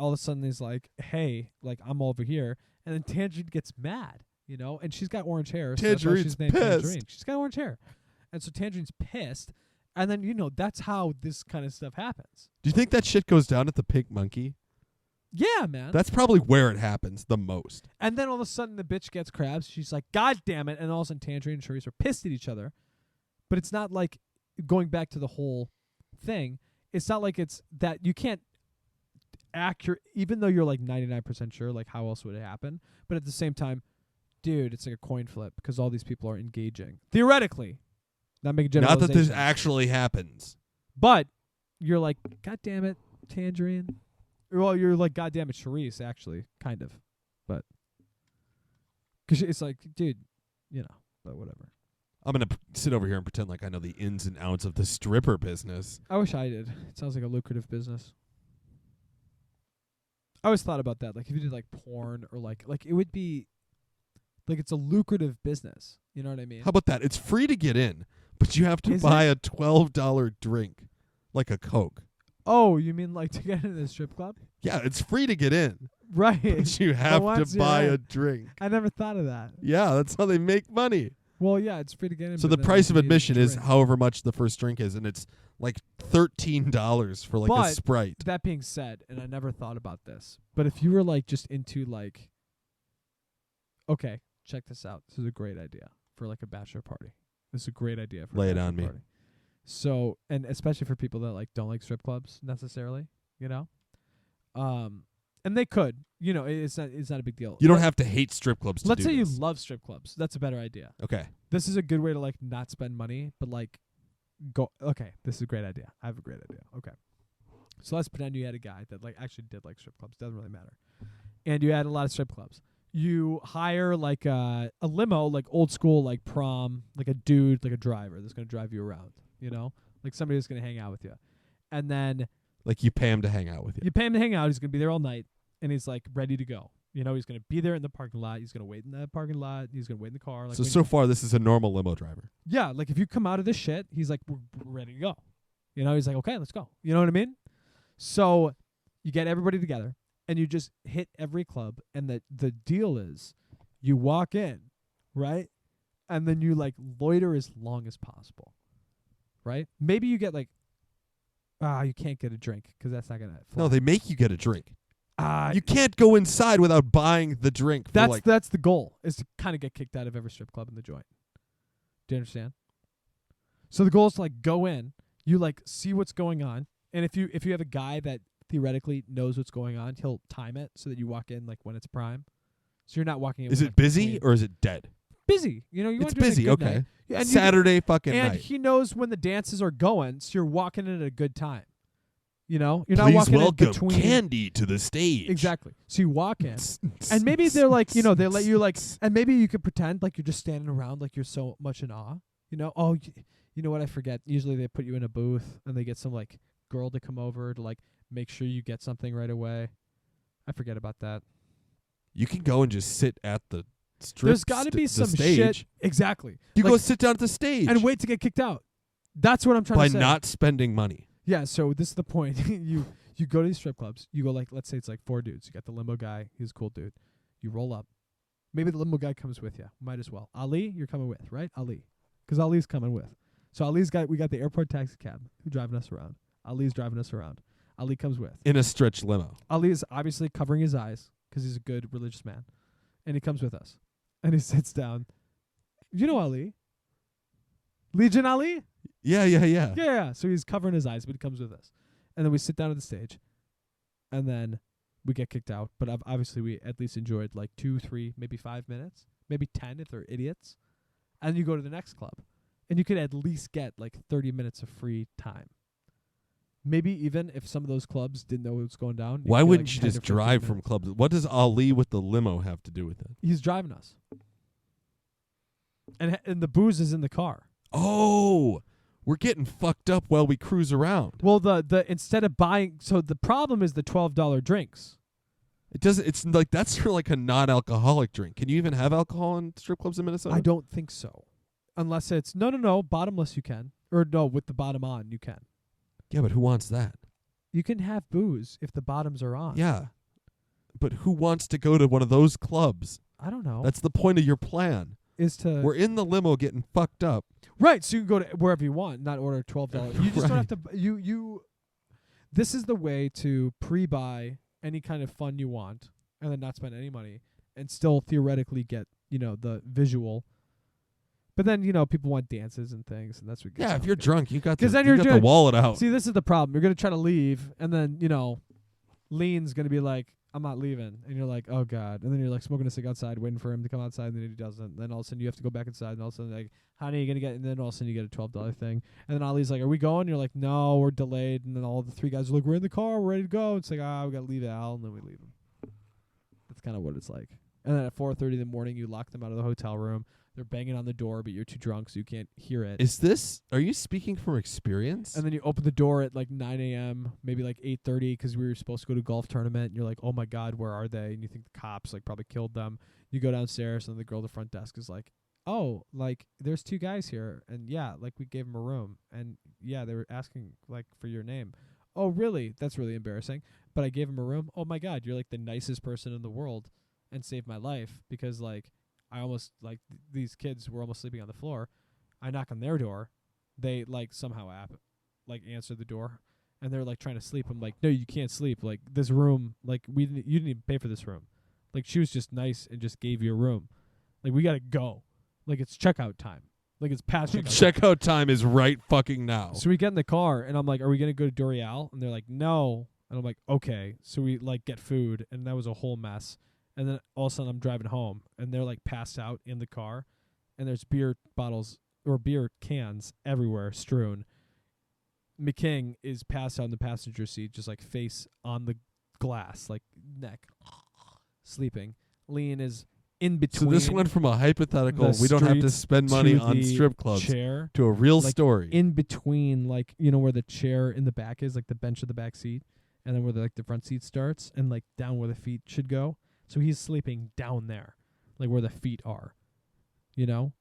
all of a sudden is like, hey, like, I'm over here. And then Tangerine gets mad, you know? And she's got orange hair. So that's why Tangerine's she's named pissed. Tangerine. She's got orange hair. And so Tangerine's pissed. And then, you know, that's how this kind of stuff happens. Do you think that shit goes down at the Pink Monkey? Yeah, man. That's probably where it happens the most. And then all of a sudden the bitch gets crabs. She's like, God damn it. And all of a sudden Tangerine and Charisse are pissed at each other. But it's not like, going back to the whole thing, it's not like it's that you can't accurate, even though you're like 99% sure, like how else would it happen? But at the same time, dude, it's like a coin flip because all these people are engaging. Theoretically. Not making Not that generalizations. this actually happens. But you're like, God damn it, Tangerine. Well, you're like, God damn it, Charisse, actually, kind of. But, because it's like, dude, you know, but whatever. I'm going to sit over here and pretend like I know the ins and outs of the stripper business. I wish I did. It sounds like a lucrative business. I always thought about that. Like, if you did, like, porn or, like it would be, like, it's a lucrative business. You know what I mean? How about that? It's free to get in, but you have to Is buy a $12 drink, like a Coke. Oh, you mean, like, to get into the strip club? Yeah, it's free to get in, Right. but you have once to you're buy in- a drink. I never thought of that. Yeah, that's how they make money. Well, yeah, it's free to get in. So but the then price of you need a admission is drink. however much the first drink is, and it's like $13 for like a But Sprite. That being said, and I never thought about this, but if you were like just into like, okay, check this out. This is a great idea for like a bachelor party. This is a great idea for Lay a it bachelor on me. party. So, and especially for people that like don't like strip clubs necessarily, you know, and they could, you know, it's not a big deal. You don't have to hate strip clubs to Let's do say you this. love strip clubs. That's a better idea. Okay. This is a good way to like not spend money, but like go. Okay, this is a great idea. I have a great idea. Okay, so let's pretend you had a guy that like actually did like strip clubs. Doesn't really matter. And you had a lot of strip clubs. You hire like a limo, like old school, like prom, like a dude, like a driver that's gonna drive you around. You know, like somebody that's gonna hang out with you, and then Like you pay him to hang out with you. you pay him to hang out. He's gonna be there all night, and he's like ready to go. You know, he's gonna be there in the parking lot. He's gonna wait in the parking lot. He's gonna wait in the car. Like So far, this is a normal limo driver. yeah, like if you come out of this shit, he's like, we're ready to go. You know, he's like, okay, let's go. You know what I mean? So you get everybody together and you just hit every club. And the deal is you walk in, right? And then you like loiter as long as possible, right? Maybe you get like, you can't get a drink because that's not going to fly. No, they make you get a drink. Uh, You can't go inside without buying the drink. For that's the goal, is to kind of get kicked out of every strip club in the joint. Do you understand? So the goal is to like go in, you like see what's going on, and if you have a guy that theoretically knows what's going on, he'll time it so that you walk in like when it's prime. So you're not walking in. Is with, it like, busy clean- or is it dead? busy? You know, you It's want to do it busy. a good Okay. night. Yeah, and Saturday fucking and night. he knows when the dances are going, so you're walking in at a good time. You know, you're not Please walking in welcome between. Candy to the stage. Exactly. So you walk in. And maybe they're like, you know, they let you like, and maybe you could pretend like you're just standing around like you're so much in awe. You know, you know what, I forget. Usually they put you in a booth and they get some like girl to come over to like make sure you get something right away. I forget about that. You can go and just sit at the strip. There's got to be the some stage. shit. Exactly. You Like, go sit down at the stage and wait to get kicked out. That's what I'm trying by to say. not spending money. Yeah, so this is the point. You go to these strip clubs. You go like, let's say it's like 4 dudes. You got the limo guy. He's a cool dude. You roll up. Maybe the limo guy comes with you. Might as well. Ali, you're coming with, right? Ali. Because Ali's coming with. So we got the airport taxi cab who's driving us around. Ali's driving us around. Ali comes with. In a stretch limo. Ali is obviously covering his eyes because he's a good religious man. And he comes with us. And he sits down. You know Ali? Legion Ali? Yeah. Yeah. So he's covering his eyes, but he comes with us. And then we sit down at the stage. And then we get kicked out. But obviously we at least enjoyed like 2, 3, maybe 5 minutes. Maybe 10 if they're idiots. And you go to the next club. And you could at least get like 30 minutes of free time. Maybe even if some of those clubs didn't know what was going down. Why could get, wouldn't like, you 10 just or 15 drive from minutes. club? What does Ali with the limo have to do with it? He's driving us. And the booze is in the car. Oh, we're getting fucked up while we cruise around. Well, the instead of buying, so the problem is the $12 drinks. It doesn't. It's like that's for like a non-alcoholic drink. Can you even have alcohol in strip clubs in Minnesota? I don't think so, unless it's no bottomless. You can, or no, with the bottom on you can. Yeah, but who wants that? You can have booze if the bottoms are on. Yeah, but who wants to go to one of those clubs? I don't know. That's the point of your plan. Is to We're in the limo getting fucked up. right. So you can go to wherever you want, not order $12. You just don't have to. You. This is the way to pre-buy any kind of fun you want, and then not spend any money, and still theoretically get the visual. But then people want dances and things, and that's what. Yeah, if you're drunk, you got 'Cause the, then you you're got the doing- wallet out. See, this is the problem. You're gonna try to leave, and then Lean's gonna be like, "I'm not leaving," and you're like, "Oh God!" And then you're like smoking a cig outside, waiting for him to come outside, and then he doesn't. Then all of a sudden you have to go back inside, and all of a sudden like, "Honey, you gonna get?" And then all of a sudden you get a $12 thing, and then Ali's like, "Are we going?" And you're like, "No, we're delayed." And then all the 3 guys are like, "We're in the car, we're ready to go." It's like, we gotta leave Al, and then we leave him. That's kind of what it's like. And then at 4:30 in the morning, you lock them out of the hotel room. They're banging on the door, but you're too drunk, so you can't hear it. Are you speaking from experience? And then you open the door at like 9 a.m., maybe like 8:30, because we were supposed to go to a golf tournament. And you're like, oh my God, where are they? And you think the cops like probably killed them. You go downstairs, and the girl at the front desk is like, oh, like there's 2 guys here, and yeah, like we gave them a room, and yeah, they were asking like for your name. Oh, really? That's really embarrassing. But I gave them a room. Oh my God, you're like the nicest person in the world, and saved my life, because like I almost like these kids were almost sleeping on the floor. I knock on their door. They like somehow answer the door, and they're like trying to sleep. I'm like, no, you can't sleep. Like this room, like you didn't even pay for this room. Like she was just nice and just gave you a room. Like we gotta go. Like it's checkout time. Like it's past checkout. Checkout time is right fucking now. So we get in the car, and I'm like, are we gonna go to Dorial? And they're like, no. And I'm like, okay. So we like get food, and that was a whole mess. And then all of a sudden I'm driving home, and they're like passed out in the car, and there's beer bottles or beer cans everywhere strewn. McKing is passed out in the passenger seat, just like face on the glass, like neck, sleeping. Lean is in So between. this went from a hypothetical, the we don't have to street spend money to on the strip clubs, chair, to a real like, story. in between, like, you know, where the chair in the back is, like the bench of the back seat, and then where the front seat starts, and like down where the feet should go. So he's sleeping down there, like where the feet are, you know,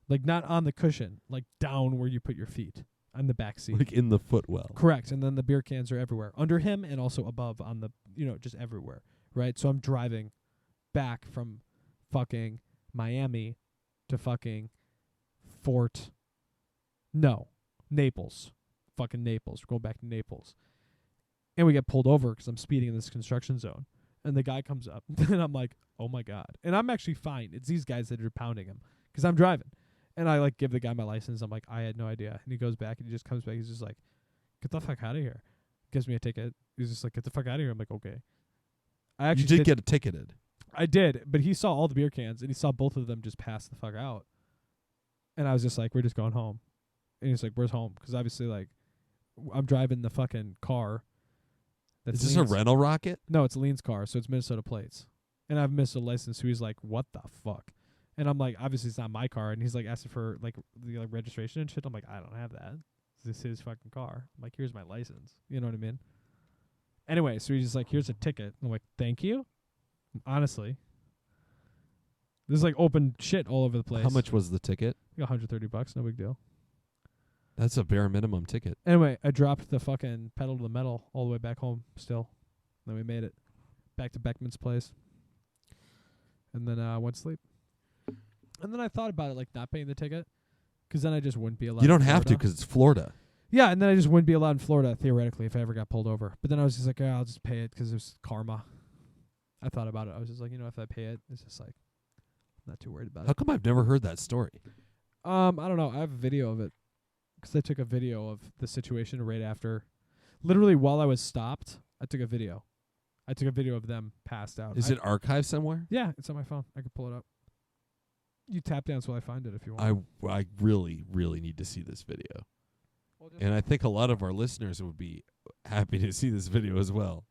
like not on the cushion, like down where you put your feet on the back seat. Like in the footwell. Correct. And then the beer cans are everywhere under him and also above on the, you know, just everywhere. Right. So I'm driving back from fucking Miami to fucking Naples. Fucking Naples. We're going back to Naples. And we get pulled over because I'm speeding in this construction zone. And the guy comes up. And I'm like, oh, my God. And I'm actually fine. It's these guys that are pounding him because I'm driving. And I, like, give the guy my license. I'm like, I had no idea. And he goes back and he just comes back. He's just like, get the fuck out of here. Gives me a ticket. He's just like, get the fuck out of here. I'm like, okay. I actually You did get ticketed. I did, but he saw all the beer cans, and he saw both of them just pass the fuck out. And I was just like, we're just going home. And he's like, where's home? Because obviously, like, I'm driving the fucking car. Is this a rental rocket? No, it's Lean's car, so it's Minnesota plates. And I've missed a license, so he's like, what the fuck? And I'm like, obviously, it's not my car. And he's like, asking for, like, the registration and shit. I'm like, I don't have that. This is his fucking car. I'm like, here's my license. You know what I mean? Anyway, so he's just like, here's a ticket. I'm like, thank you? Honestly. There's like open shit all over the place. How much was the ticket? Like $130, no big deal. That's a bare minimum ticket. Anyway, I dropped the fucking pedal to the metal all the way back home still. Then we made it back to Beckman's place. And then I went to sleep. And then I thought about it, like not paying the ticket, because then I just wouldn't be allowed. You don't in have to Florida. because it's Florida. Yeah, and then I just wouldn't be allowed in Florida, theoretically, if I ever got pulled over. But then I was just like, I'll just pay it because there's karma. I thought about it. I was just like, you know, if I pay it, it's just like, I'm not too worried about How it. come I've never heard that story? I don't know. I have a video of it because I took a video of the situation right after. Literally, while I was stopped, I took a video. I took a video of them passed out. Is it archived somewhere? Yeah, it's on my phone. I could pull it up. You tap dance while I find it if you want. I really, really need to see this video. And I think a lot of our listeners would be happy to see this video as well.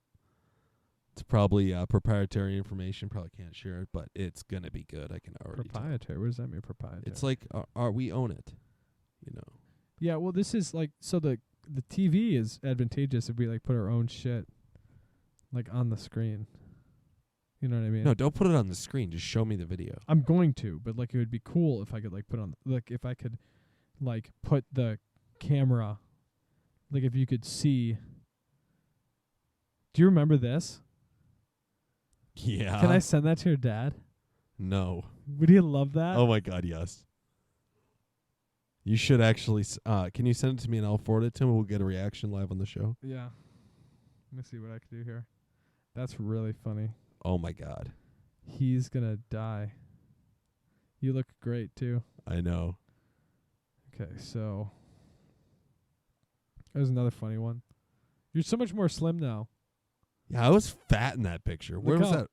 It's probably proprietary information. Probably can't share it, but it's going to be good. I can already tell. Proprietary. What does that mean, proprietary? It's like we own it, you know. Yeah, well, this is like, so the TV is advantageous if we like put our own shit like on the screen. You know what I mean? No, don't put it on the screen. Just show me the video. I'm going to, but like it would be cool if I could like put on, like if I could like put the camera, like if you could see. Do you remember this? Yeah. Can I send that to your dad? No. Would he love that? Oh my God, yes. You should actually. Can you send it to me and I'll forward it to him? And we'll get a reaction live on the show. Yeah. Let me see what I can do here. That's really funny. Oh my God. He's gonna die. You look great too. I know. Okay, so there's another funny one. You're so much more slim now. Yeah, I was fat in that picture. Where Look was how- that?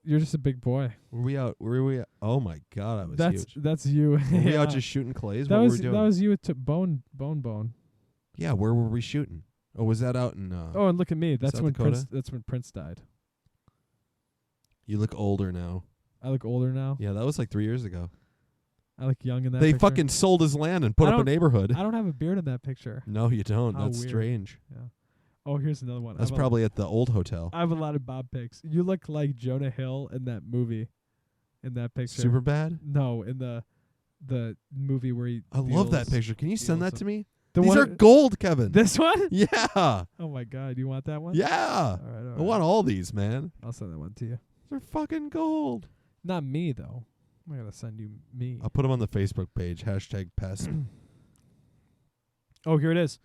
You're just a big boy. Were we out? Were we? Oh my God, I was That's huge. that's you. Were we Yeah. out just shooting clays? that What was were we doing? that was you with bone. Yeah, where were we shooting? Oh, was that out in? Oh, and look at me. That's South when Dakota? Prince. That's when Prince died. You look older now. I look older now. Yeah, that was like 3 years ago. I look young in that. They picture. fucking sold his land and put I up a don't- neighborhood. I don't have a beard in that picture. No, you don't. How That's weird. strange. Yeah. Oh, here's another one. That's probably at the old hotel. I have a lot of Bob pics. You look like Jonah Hill in that movie. In that picture. Super bad. No, in the movie where he. I love that deals- picture. Can you send deals that a- to me? The These one are gold, Kevin. This one? Yeah. Oh my God! You want that one? Yeah. All right. I want all these, man. I'll send that one to you. They're fucking gold. Not me though. I'm gonna send you me. I'll put them on the Facebook page. #pest. Oh, here it is.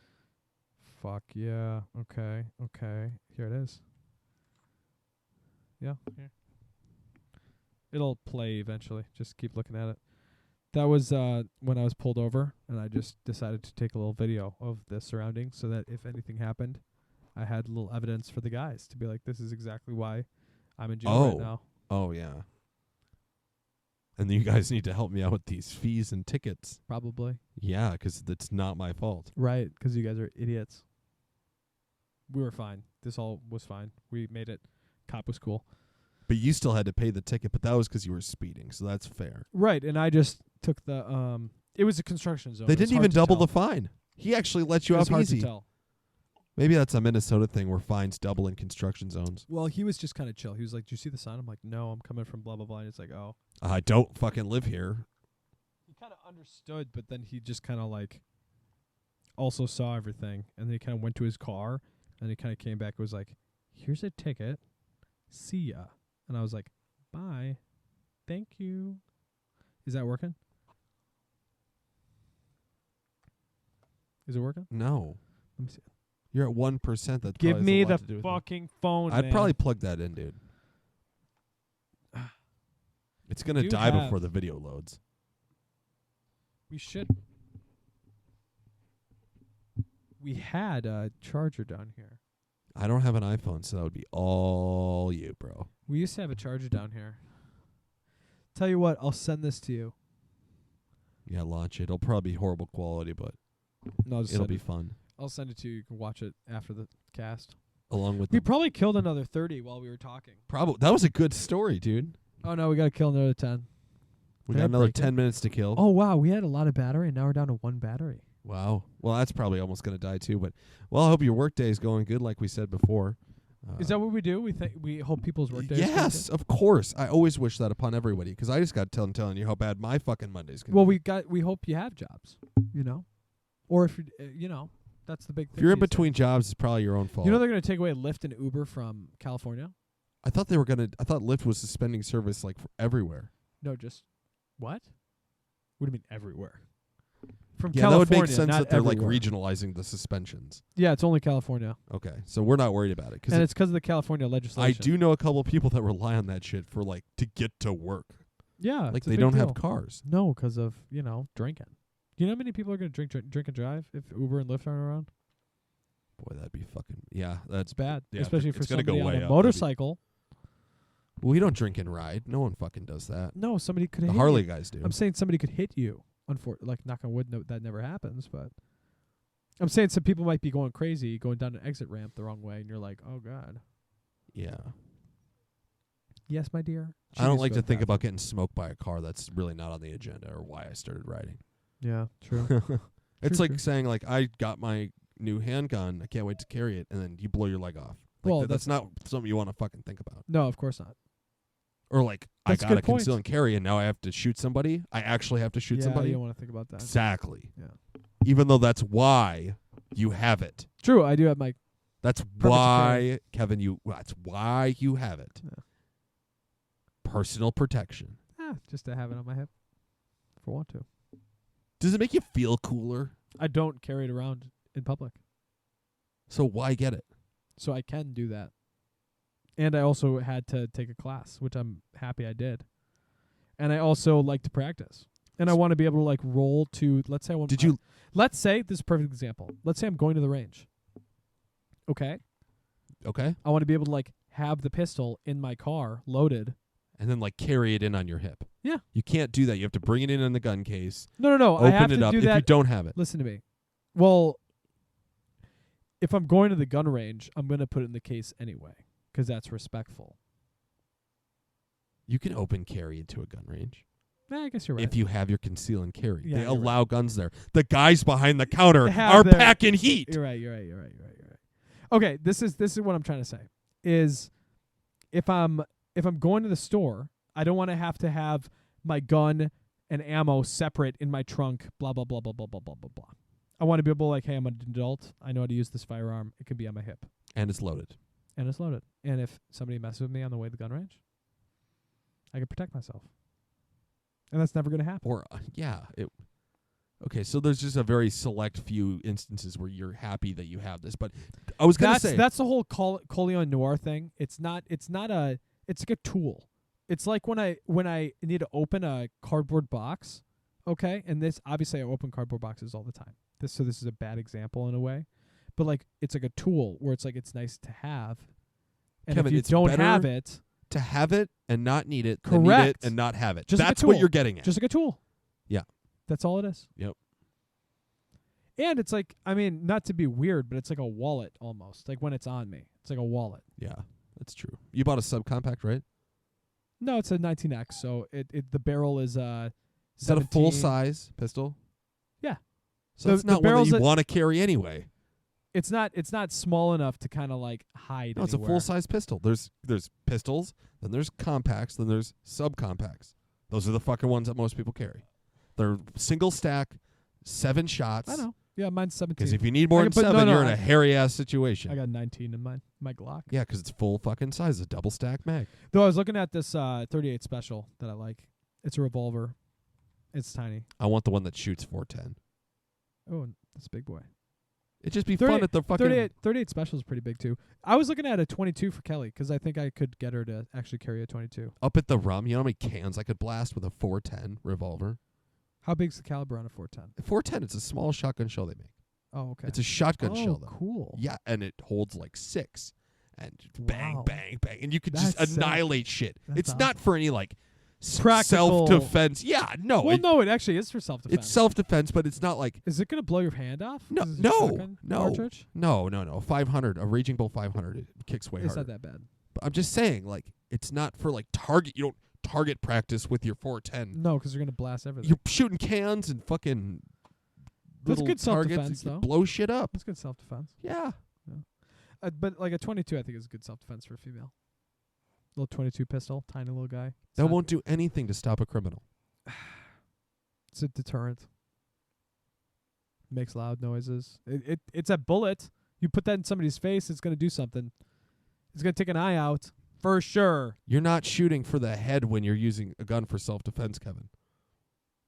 Fuck yeah. Okay. Here it is. Yeah. Here. It'll play eventually. Just keep looking at it. That was when I was pulled over, and I just decided to take a little video of the surroundings so that if anything happened, I had a little evidence for the guys to be like, this is exactly why I'm in jail right now. Oh yeah. And you guys need to help me out with these fees and tickets. Probably. Yeah, because it's not my fault. Right, because you guys are idiots. We were fine. This all was fine. We made it. Cop was cool. But you still had to pay the ticket, but that was because you were speeding, so that's fair. Right, and I just took the it was a construction zone. They It was didn't hard even to double tell. the fine. He actually let you It was off hard easy. to tell. Maybe that's a Minnesota thing where fines double in construction zones. Well, he was just kind of chill. He was like, "Do you see the sign?" I'm like, "No, I'm coming from blah blah blah." And it's like, "Oh." I don't fucking live here. He kind of understood, but then he just kind of like also saw everything, and then he kind of went to his car, and he kind of came back and was like, "Here's a ticket. See ya." And I was like, "Bye. Thank you." Is that working? Is it working? No. Let me see. You're at 1%. That Give probably me has a the lot to do with it. fucking phone. I'd man. probably plug that in, dude. It's going to do die have- before the video loads. We should. We had a charger down here. I don't have an iPhone, so that would be all you, bro. We used to have a charger down here. Tell you what, I'll send this to you. Yeah, launch it. It'll probably be horrible quality, but No, I'll just it'll send be it. fun. I'll send it to you. You can watch it after the cast. Along with We the probably killed another 30 while we were talking. that was a good story, dude. Oh no, we gotta kill another 10. We Can got I another break it? 10 minutes to kill. Oh wow, we had a lot of battery, and now we're down to 1 battery. Wow. Well, that's probably almost going to die too, but well, I hope your work day is going good like we said before. Is that what we do? We hope people's work days. Yes, of course. I always wish that upon everybody because I just got telling you how bad my fucking Monday's going to be. Well, we hope you have jobs, or if you that's the big thing. If you're in these days. between jobs, it's probably your own fault. You know they're gonna take away Lyft and Uber from California. I thought Lyft was suspending service like for everywhere. No, just what? What do you mean everywhere? From Yeah, California, that would make sense not that they're everywhere. like regionalizing the suspensions. Yeah, it's only California, Okay, so we're not worried about it and it's 'cause of the California I legislation. do know a couple of people that rely on that shit for like to get to work. Yeah, Like it's a they big don't deal. have cars. No, 'cause of drinking. You know how many people are gonna drink and drive if Uber and Lyft aren't around? Boy, that'd be fucking that's It's bad, Yeah, especially for it's gonna go somebody on way a up. That'd be- motorcycle. We don't drink and ride. No one fucking does that. No, somebody could The hit Harley you. guys do. I'm saying somebody could hit you. Like knock on wood, no, that never happens. But I'm saying some people might be going crazy, going down an exit ramp the wrong way, and you're like, oh god. Yeah. Yes, my dear. I don't Jeez, like to go think fast. about getting smoked by a car. That's really not on the agenda or why I started riding. Yeah, true. It's True, like true. saying like I got my new handgun. I can't wait to carry it, and then you blow your leg off. Like Well, that's not something you want to fucking think about. No, of course not. Or like That's a I got good to point. conceal and carry, and now I have to shoot somebody. I actually have to shoot yeah, somebody. you don't want to think about that. Exactly. Yeah. Even though that's why you have it. True, I do have my. That's to why, Kevin. That's why you have it. Yeah. Personal protection. Just to have it on my hip, if I want to. Does it make you feel cooler? I don't carry it around in public, So why get it? so I can do that. And I also had to take a class, which I'm happy I did. And I also like to practice. And I want to be able to like roll to. Let's say I want. Did you? Let's say this is a perfect example. Let's say I'm going to the range. Okay. Okay. I want to be able to like have the pistol in my car loaded. And then like carry it in on your hip. Yeah. You can't do that. You have to bring it in the gun case. No. I have Open it to up do if that. you don't have it. Listen to me. Well, if I'm going to the gun range, I'm going to put it in the case anyway, 'cause that's respectful. You can open carry into a gun range I guess you're right. if you have your conceal and carry. Yeah, they you're right. allow guns there. The guys behind the counter They have are their- packing heat. You're right. Okay, this is what I'm trying to say. Is if I'm going to the store, I don't want to have my gun and ammo separate in my trunk. Blah blah blah blah blah blah blah blah blah. I want to be able to like, hey, I'm an adult. I know how to use this firearm. It can be on my hip And it's loaded. and it's loaded. And if somebody messes with me on the way to the gun range, I can protect myself. And that's never going to happen. Or okay, so there's just a very select few instances where you're happy that you have this. But I was gonna say That's the whole Coleon Noir thing. It's like a tool. It's like when I need to open a cardboard box, okay? And this obviously I open cardboard boxes all the time. This is a bad example in a way. But like it's like a tool where it's like it's nice to have. And Kevin, if you it's don't better- have it, to have it and not need it, to need it Correct. and not have it. Just like a That's what tool. you're getting at. Just like a tool. Yeah. That's all it is. Yep. And it's like, I mean, not to be weird, but it's like a wallet almost. Like when it's on me, it's like a wallet. Yeah, that's true. You bought a subcompact, right? No, it's a 19X, so it the barrel is Is that a 17. full size pistol? Yeah. So The- it's the not one that barrel's you a- want to carry anyway. It's not small enough to kind of like hide. No, it's a anywhere. full size pistol. There's pistols, then there's compacts, then there's subcompacts. Those are the fucking ones that most people carry. They're single stack, 7 shots. I know. Yeah, mine's 17. Because if you need more I than can put- 7, no, you're in I- a hairy ass situation. I got 19 in mine. My Glock. Yeah, because it's full fucking size, a double stack mag. Though I was looking at this 38 special that I like. It's a revolver. It's tiny. I want the one that shoots 410. Oh, that's a big boy. It'd just be fun at the fucking 38 special is pretty big too. I was looking at a 22 for Kelly because I think I could get her to actually carry a 22. up at the rum. You know how many cans I could blast with a 410 revolver? How big's the caliber on a 410? 410, it's a small shotgun shell they make. Oh, okay. It's a shotgun shell, though. Cool. Yeah, and it holds like 6. And bang, Wow. bang, bang. And you could just That's annihilate shit. that's It's not for any, like, Practical- self-defense. Yeah, no. Well, no, it actually is for self-defense. It's self-defense, but it's not like... Is it going to blow your hand off? No, 'Cause it's a no, shotgun no. cartridge? No. 500, a Raging Bull 500, it kicks way It's harder. not that bad. But I'm just saying, like, it's not for, like, target. You don't target practice with your 410. No, because you're going to blast everything. You're shooting cans and fucking That's little good targets. self-defense, You though. blow shit up. That's good self-defense. Yeah. But like a 22, I think is good self-defense for a female. Little 22 pistol, tiny little guy. That won't do anything to stop a criminal. It's a deterrent. Makes loud noises. It's a bullet. You put that in somebody's face, it's going to do something. It's going to take an eye out for sure. You're not shooting for the head when you're using a gun for self-defense, Kevin.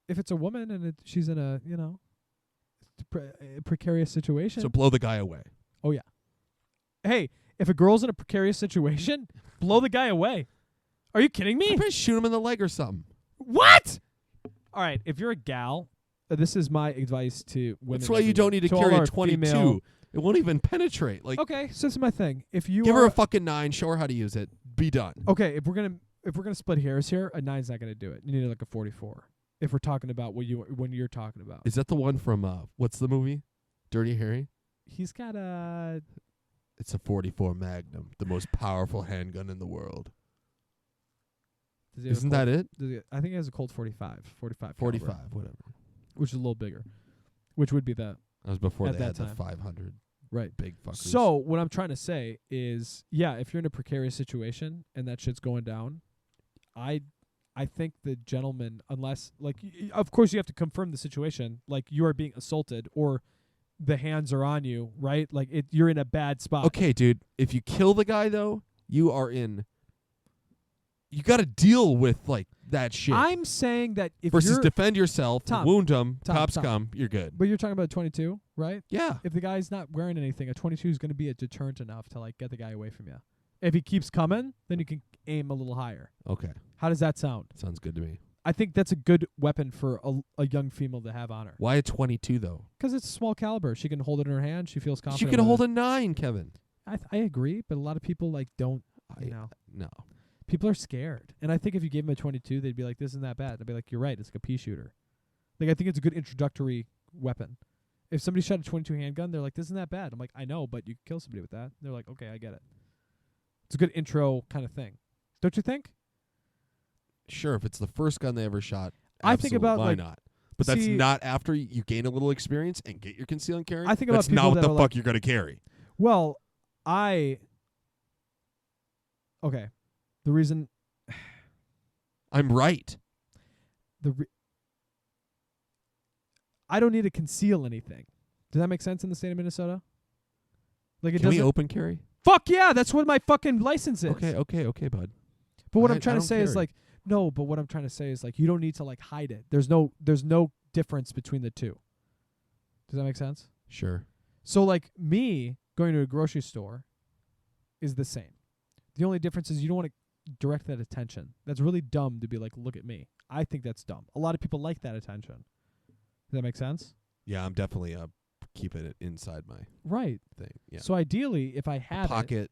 If it's a woman and she's in a, a precarious situation. So blow the guy away. Hey, if a girl's in a precarious situation, blow the guy away. Are you kidding me? Maybe shoot him in the leg or something. What? All right, if you're a gal, this is my advice to women. That's why you don't need to to all carry our a 22. female- It won't even penetrate. Like, Okay, so this is my thing. If you give are her a fucking 9, show her how to use it. Be done. okay, if we're gonna split hairs here, a 9's not gonna do it. You need like a 44. If we're talking about when you're talking about, Is that the one from what's the movie? Dirty Harry? he's got a. It's a 44 Magnum, the most powerful handgun in the world. Does he have a Isn't Colt- that it? I think he has a Colt 45. 45. 45, caliber, whatever. which is a little bigger. Which would be that. That was before At they that had time. the 500 Right. big fuckers. So what I'm trying to say is, yeah, if you're in a precarious situation and that shit's going down, I think the gentleman, unless of course you have to confirm the situation, like you are being assaulted or the hands are on you, right? Like you're in a bad spot. okay, dude, if you kill the guy though, you got to deal with like that shit. I'm saying that if versus you're, defend yourself, Tom, wound him, Tom, cops Tom. come, you're good. but you're talking about 22, right? Yeah. If the guy's not wearing anything, a 22 is going to be a deterrent enough to like get the guy away from you. If he keeps coming, then you can aim a little higher. Okay. How does that sound? Sounds good to me. I think that's a good weapon for a young female to have on her. Why a 22 though? Because it's a small caliber. She can hold it in her hand. She feels confident. She can hold with a 9, Kevin. it. I agree, but a lot of people don't. No. People are scared, and I think if you gave them a 22, they'd be like, "This isn't that bad." I'd be like, "You're right. It's like a pea shooter." Like I think it's a good introductory weapon. If somebody shot a 22 handgun, they're like, "This isn't that bad." I'm like, "I know, but you could kill somebody with that." They're like, "Okay, I get it." It's a good intro kind of thing, don't you think? Sure, if it's the first gun they ever shot, I think about, why like, not? But that's see- not after you gain a little experience and get your concealed carry. I think about that's people not what that the are fuck like- you're gonna carry. Well, okay. The reason I'm right. I don't need to conceal anything. Does that make sense in the state of Minnesota? Like it Can we doesn't. open carry? Fuck yeah, that's what my fucking license is. Okay, bud. But what I I'm trying to don't say is care. like no. But what I'm trying to say is like you don't need to like hide it. There's no difference between the two. Does that make sense? Sure. So like me going to a grocery store is the same. The only difference is you don't want to direct that attention. That's really dumb to be like, look at me. I think that's dumb. A lot of people like that attention. Does that make sense? Yeah, I'm definitely keeping it inside my Right. thing. Yeah. So ideally, if I had pocket.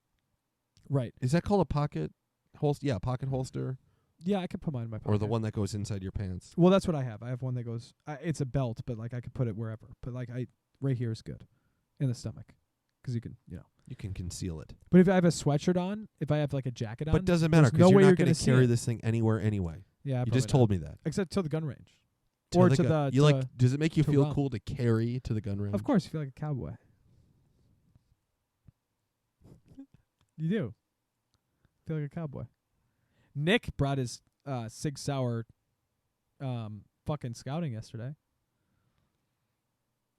right. Is that called a pocket holster? Yeah, pocket holster, Yeah, I could put mine in my pocket. or the one that goes inside your pants. Well, that's what I have. I have one that goes. It's a belt, but like I could put it wherever. But like right here is good, in the stomach, because you can, You can conceal it, But if I have a sweatshirt on, if I have like a jacket on, but it doesn't matter there's because no you're way not you're going gonna to see carry it. this thing anywhere anyway. Yeah, You just told me that. Except to the gun range, To or the to gu- the. you like? Does it make you to feel run. cool to carry to the gun range? Of course, you feel like a cowboy. You do. Feel like a cowboy. Nick brought his Sig Sauer fucking scouting yesterday.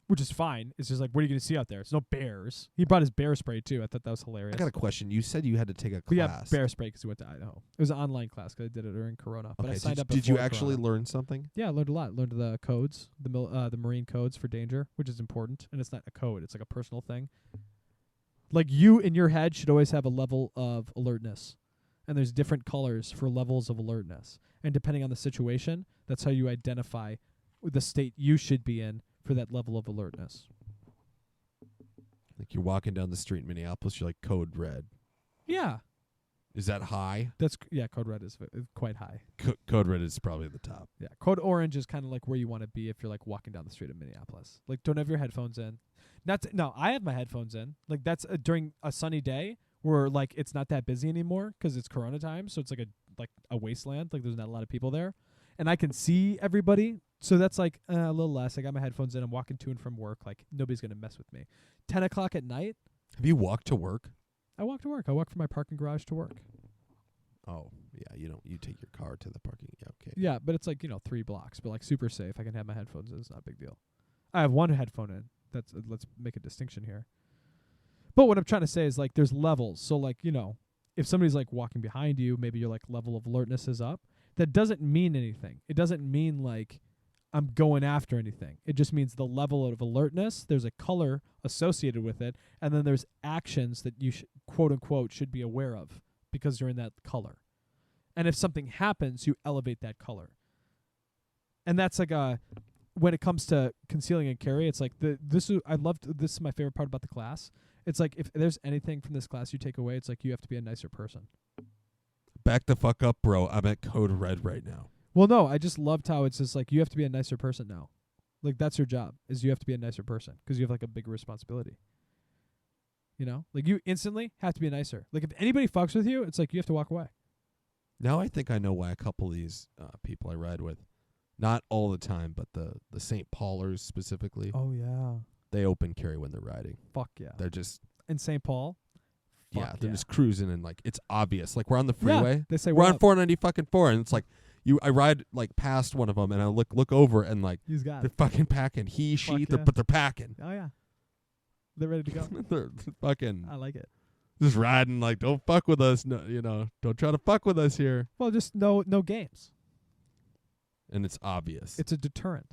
Which is fine. It's just like, what are you going to see out there? It's no bears. He brought his bear spray, too. I thought that was hilarious. I got a question. You said you had to take a But yeah, class. bear spray because he went to Idaho. It was an online class because I did it during Corona. But I Okay. signed Did, up did you before actually Corona. learn something? Yeah, I learned a lot. Learned the codes, the Marine codes for danger, which is important. And it's not a code. It's like a personal thing. Like you in your head should always have a level of alertness. And there's different colors for levels of alertness. And depending on the situation, that's how you identify the state you should be in for that level of alertness. Like you're walking down the street in Minneapolis, you're like code red. Yeah. Is that high? Code red is quite high. Code red is probably the top. Yeah, code orange is kind of like where you want to be if you're like walking down the street in Minneapolis. Like, don't have your headphones in. No, I have my headphones in. Like that's during a sunny day where like it's not that busy anymore because it's Corona time, so it's like a wasteland. Like there's not a lot of people there, and I can see everybody. So that's like a little less. I got my headphones in. I'm walking to and from work. Like nobody's gonna mess with me. 10 o'clock at night, Have you walked to work? I walk to work. I walk from my parking garage to work. Oh, yeah. You take your car to the parking. Yeah, okay. Yeah, but it's like 3 blocks, but like super safe. I can have my headphones in. It's not a big deal. I have one headphone in. That's let's make a distinction here. But what I'm trying to say is like there's levels. So like, if somebody's like walking behind you, maybe your like level of alertness is up. That doesn't mean anything. It doesn't mean like I'm going after anything. It just means the level of alertness, there's a color associated with it, and then there's actions that you quote unquote should be aware of because you're in that color. And if something happens, you elevate that color. And that's like when it comes to concealing and carry, it's like this is my favorite part about the class. It's like if there's anything from this class you take away, it's like you have to be a nicer person. Back the fuck up, bro. I'm at code red right now. Well, no, I just loved how it's just like you have to be a nicer person now. Like that's your job is you have to be a nicer person because you have like a bigger responsibility. Like you instantly have to be nicer. Like if anybody fucks with you, it's like you have to walk away. Now I think I know why a couple of these people I ride with, not all the time, but the St. Paulers specifically, Oh yeah. they open carry when they're riding. Fuck yeah. They're just In St. Paul. yeah, Fuck they're just cruising and like it's obvious. Like we're on the Yeah, freeway. they say We're what on up? 494 and it's like I ride like past one of them and I look over and like He's got they're it. fucking packing. He, she, yeah. but they're packing. Oh yeah. They're ready to go. They're fucking I like it. just riding like don't fuck with us. No, don't try to fuck with us here. Well, just no games. And it's obvious. It's a deterrent.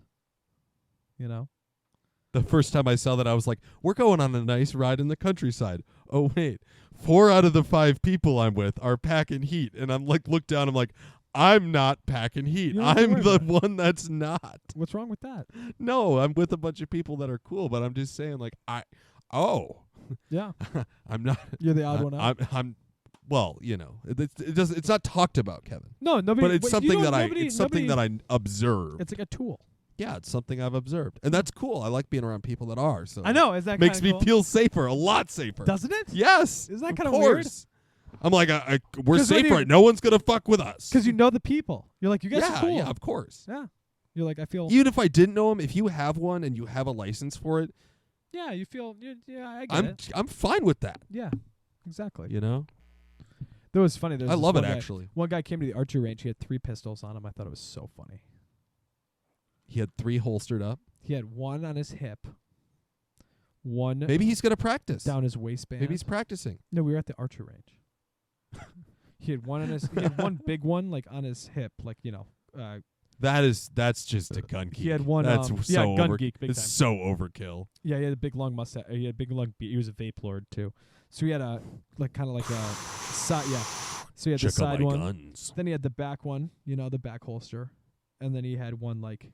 The first time I saw that, I was like, we're going on a nice ride in the countryside. Oh, wait. 4 out of the 5 people I'm with are packing heat. And I'm like, look down. I'm like, I'm not packing heat. You don't have to I'm worry the about one that's not. What's wrong with that? No, I'm with a bunch of people that are cool. But I'm just saying, like, Yeah. I'm not. You're the odd one out. I'm well, it's not talked about, Kevin. No, nobody. But it's something that nobody, I observe. It's like a tool. Yeah, it's something I've observed. And that's cool. I like being around people that are. So I know. Is that makes kinda me cool? feel safer, a lot safer. Doesn't it? Yes. Isn't that kind kinda of weird? I'm like, we're 'Cause when safe you- right. No one's gonna fuck with us. Because you know the people. You're like, you guys are cool. Yeah, of course. Yeah. You're like, I feel. Even if I didn't know him, if you have one and you have a license for it, Yeah, you feel. Yeah, I get it. I'm fine with that. Yeah, exactly. You know, That was funny. I love it actually. One guy came to the archery range. He had 3 pistols on him. I thought it was so funny. He had 3 holstered up. He had one on his hip, one Maybe he's gonna practice. down his waistband. Maybe he's practicing. No, we were at the archery range. He had one on his. He had one big one like on his hip, like That's just a gun geek. He had one. That's so gun geek, big it's time. so overkill. Yeah, he had a big long mustache. He had a big long beard. He was a vape lord too. So he had a kind of like a side. Yeah. So he had the side one. Guns. Then he had the back one. The back holster, and then he had one like,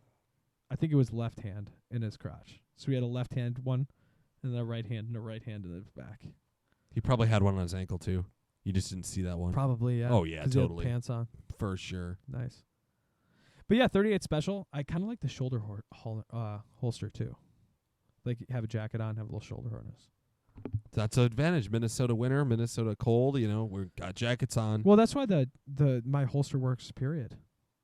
I think it was left hand in his crotch. So he had a left hand one, and then a right hand in his back. He probably had one on his ankle too. You just didn't see that one? Probably, yeah. Oh, yeah, 'Cause you had totally. pants on. For sure. Nice. But yeah, 38 special. I kind of like the shoulder holster too. Like have a jacket on, have a little shoulder harness. That's an advantage. Minnesota winter, Minnesota cold. We've got jackets on. Well, that's why the my holster works. Period.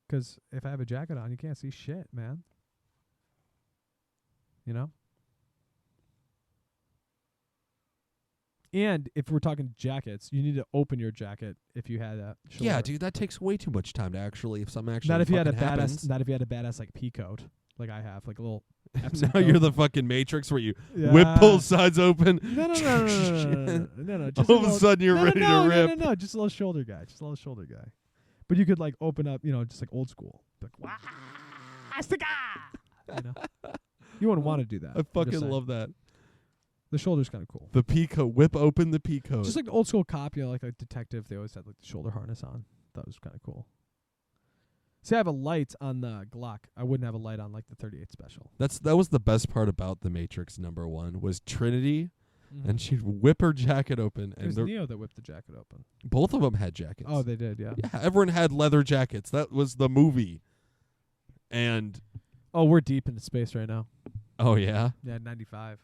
Because if I have a jacket on, you can't see shit, man. You know. And if we're talking jackets, you need to open your jacket if you had a shoulder. Yeah, dude, that takes way too much time to actually, if something actually Not if you had a fucking happens. badass. Not if you had a badass like pea coat, like I have, like a little. Now you're the fucking Matrix where you whip both sides open. No. Just All of a sudden you're ready to rip. No. Just a little shoulder guy. But you could like open up, just like old school. Like, wow, you wouldn't want to do that. I fucking love that. The shoulder's kind of cool. The peacoat, whip open the peacoat. Just like the old school cop, like a detective, they always had like the shoulder harness on. That was kind of cool. See, I have a light on the Glock. I wouldn't have a light on like the 38 special. That was the best part about the Matrix #1 was Trinity, and she'd whip her jacket open, It was and Neo that whipped the jacket open. both of them had jackets. Oh, they did, yeah. Yeah, everyone had leather jackets. That was the movie. And Oh, we're deep into space right now. oh yeah, Yeah, 95.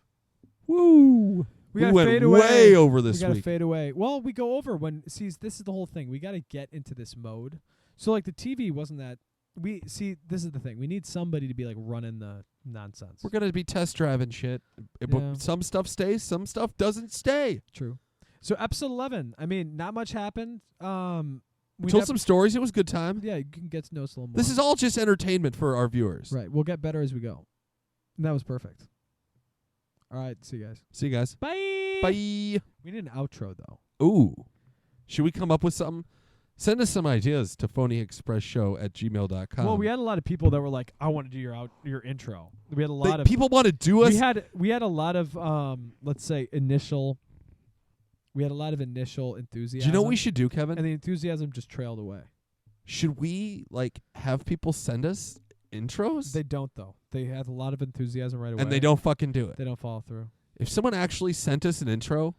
woo! We gotta went fade away. way over this We gotta week. fade away. Well, we go over when this is the whole thing. We gotta get into this mode. So like the TV wasn't that. This is the thing. We need somebody to be like running the nonsense. We're gonna be test driving shit. Yeah. Some stuff stays, some stuff doesn't stay. True. So episode 11. I mean, not much happened. We told some stories. It was a good time. Yeah, you can get to know us a little more. This is all just entertainment for our viewers. right. We'll get better as we go. And that was perfect. All right. See you guys. See you guys. Bye. Bye. We need an outro though. Ooh. Should we come up with something? Send us some ideas to phonyexpressshow@gmail.com. Well, we had a lot of people that were like, "I want to do your intro." We had a lot of people want to do us. We had a lot of let's say initial. We had a lot of initial enthusiasm. Do you know what we should do, Kevin? And the enthusiasm just trailed away. Should we have people send us intros? They don't though. They had a lot of enthusiasm right away, and they don't fucking do it. They don't follow through. If someone actually sent us an intro,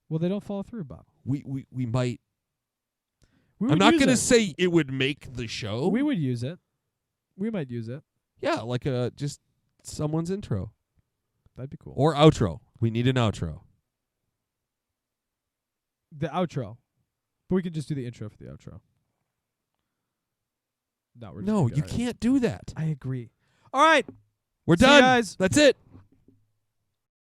well, they don't follow through, Bob. we might. We I'm not going to say it would make the show. We would use it. We might use it. Yeah, like just someone's intro That'd be cool. or outro. We need an outro. The outro. But we could just do the intro for the outro. No, we're just No, gonna you get it. can't do that. I agree. All right. We're See you done. guys. That's it.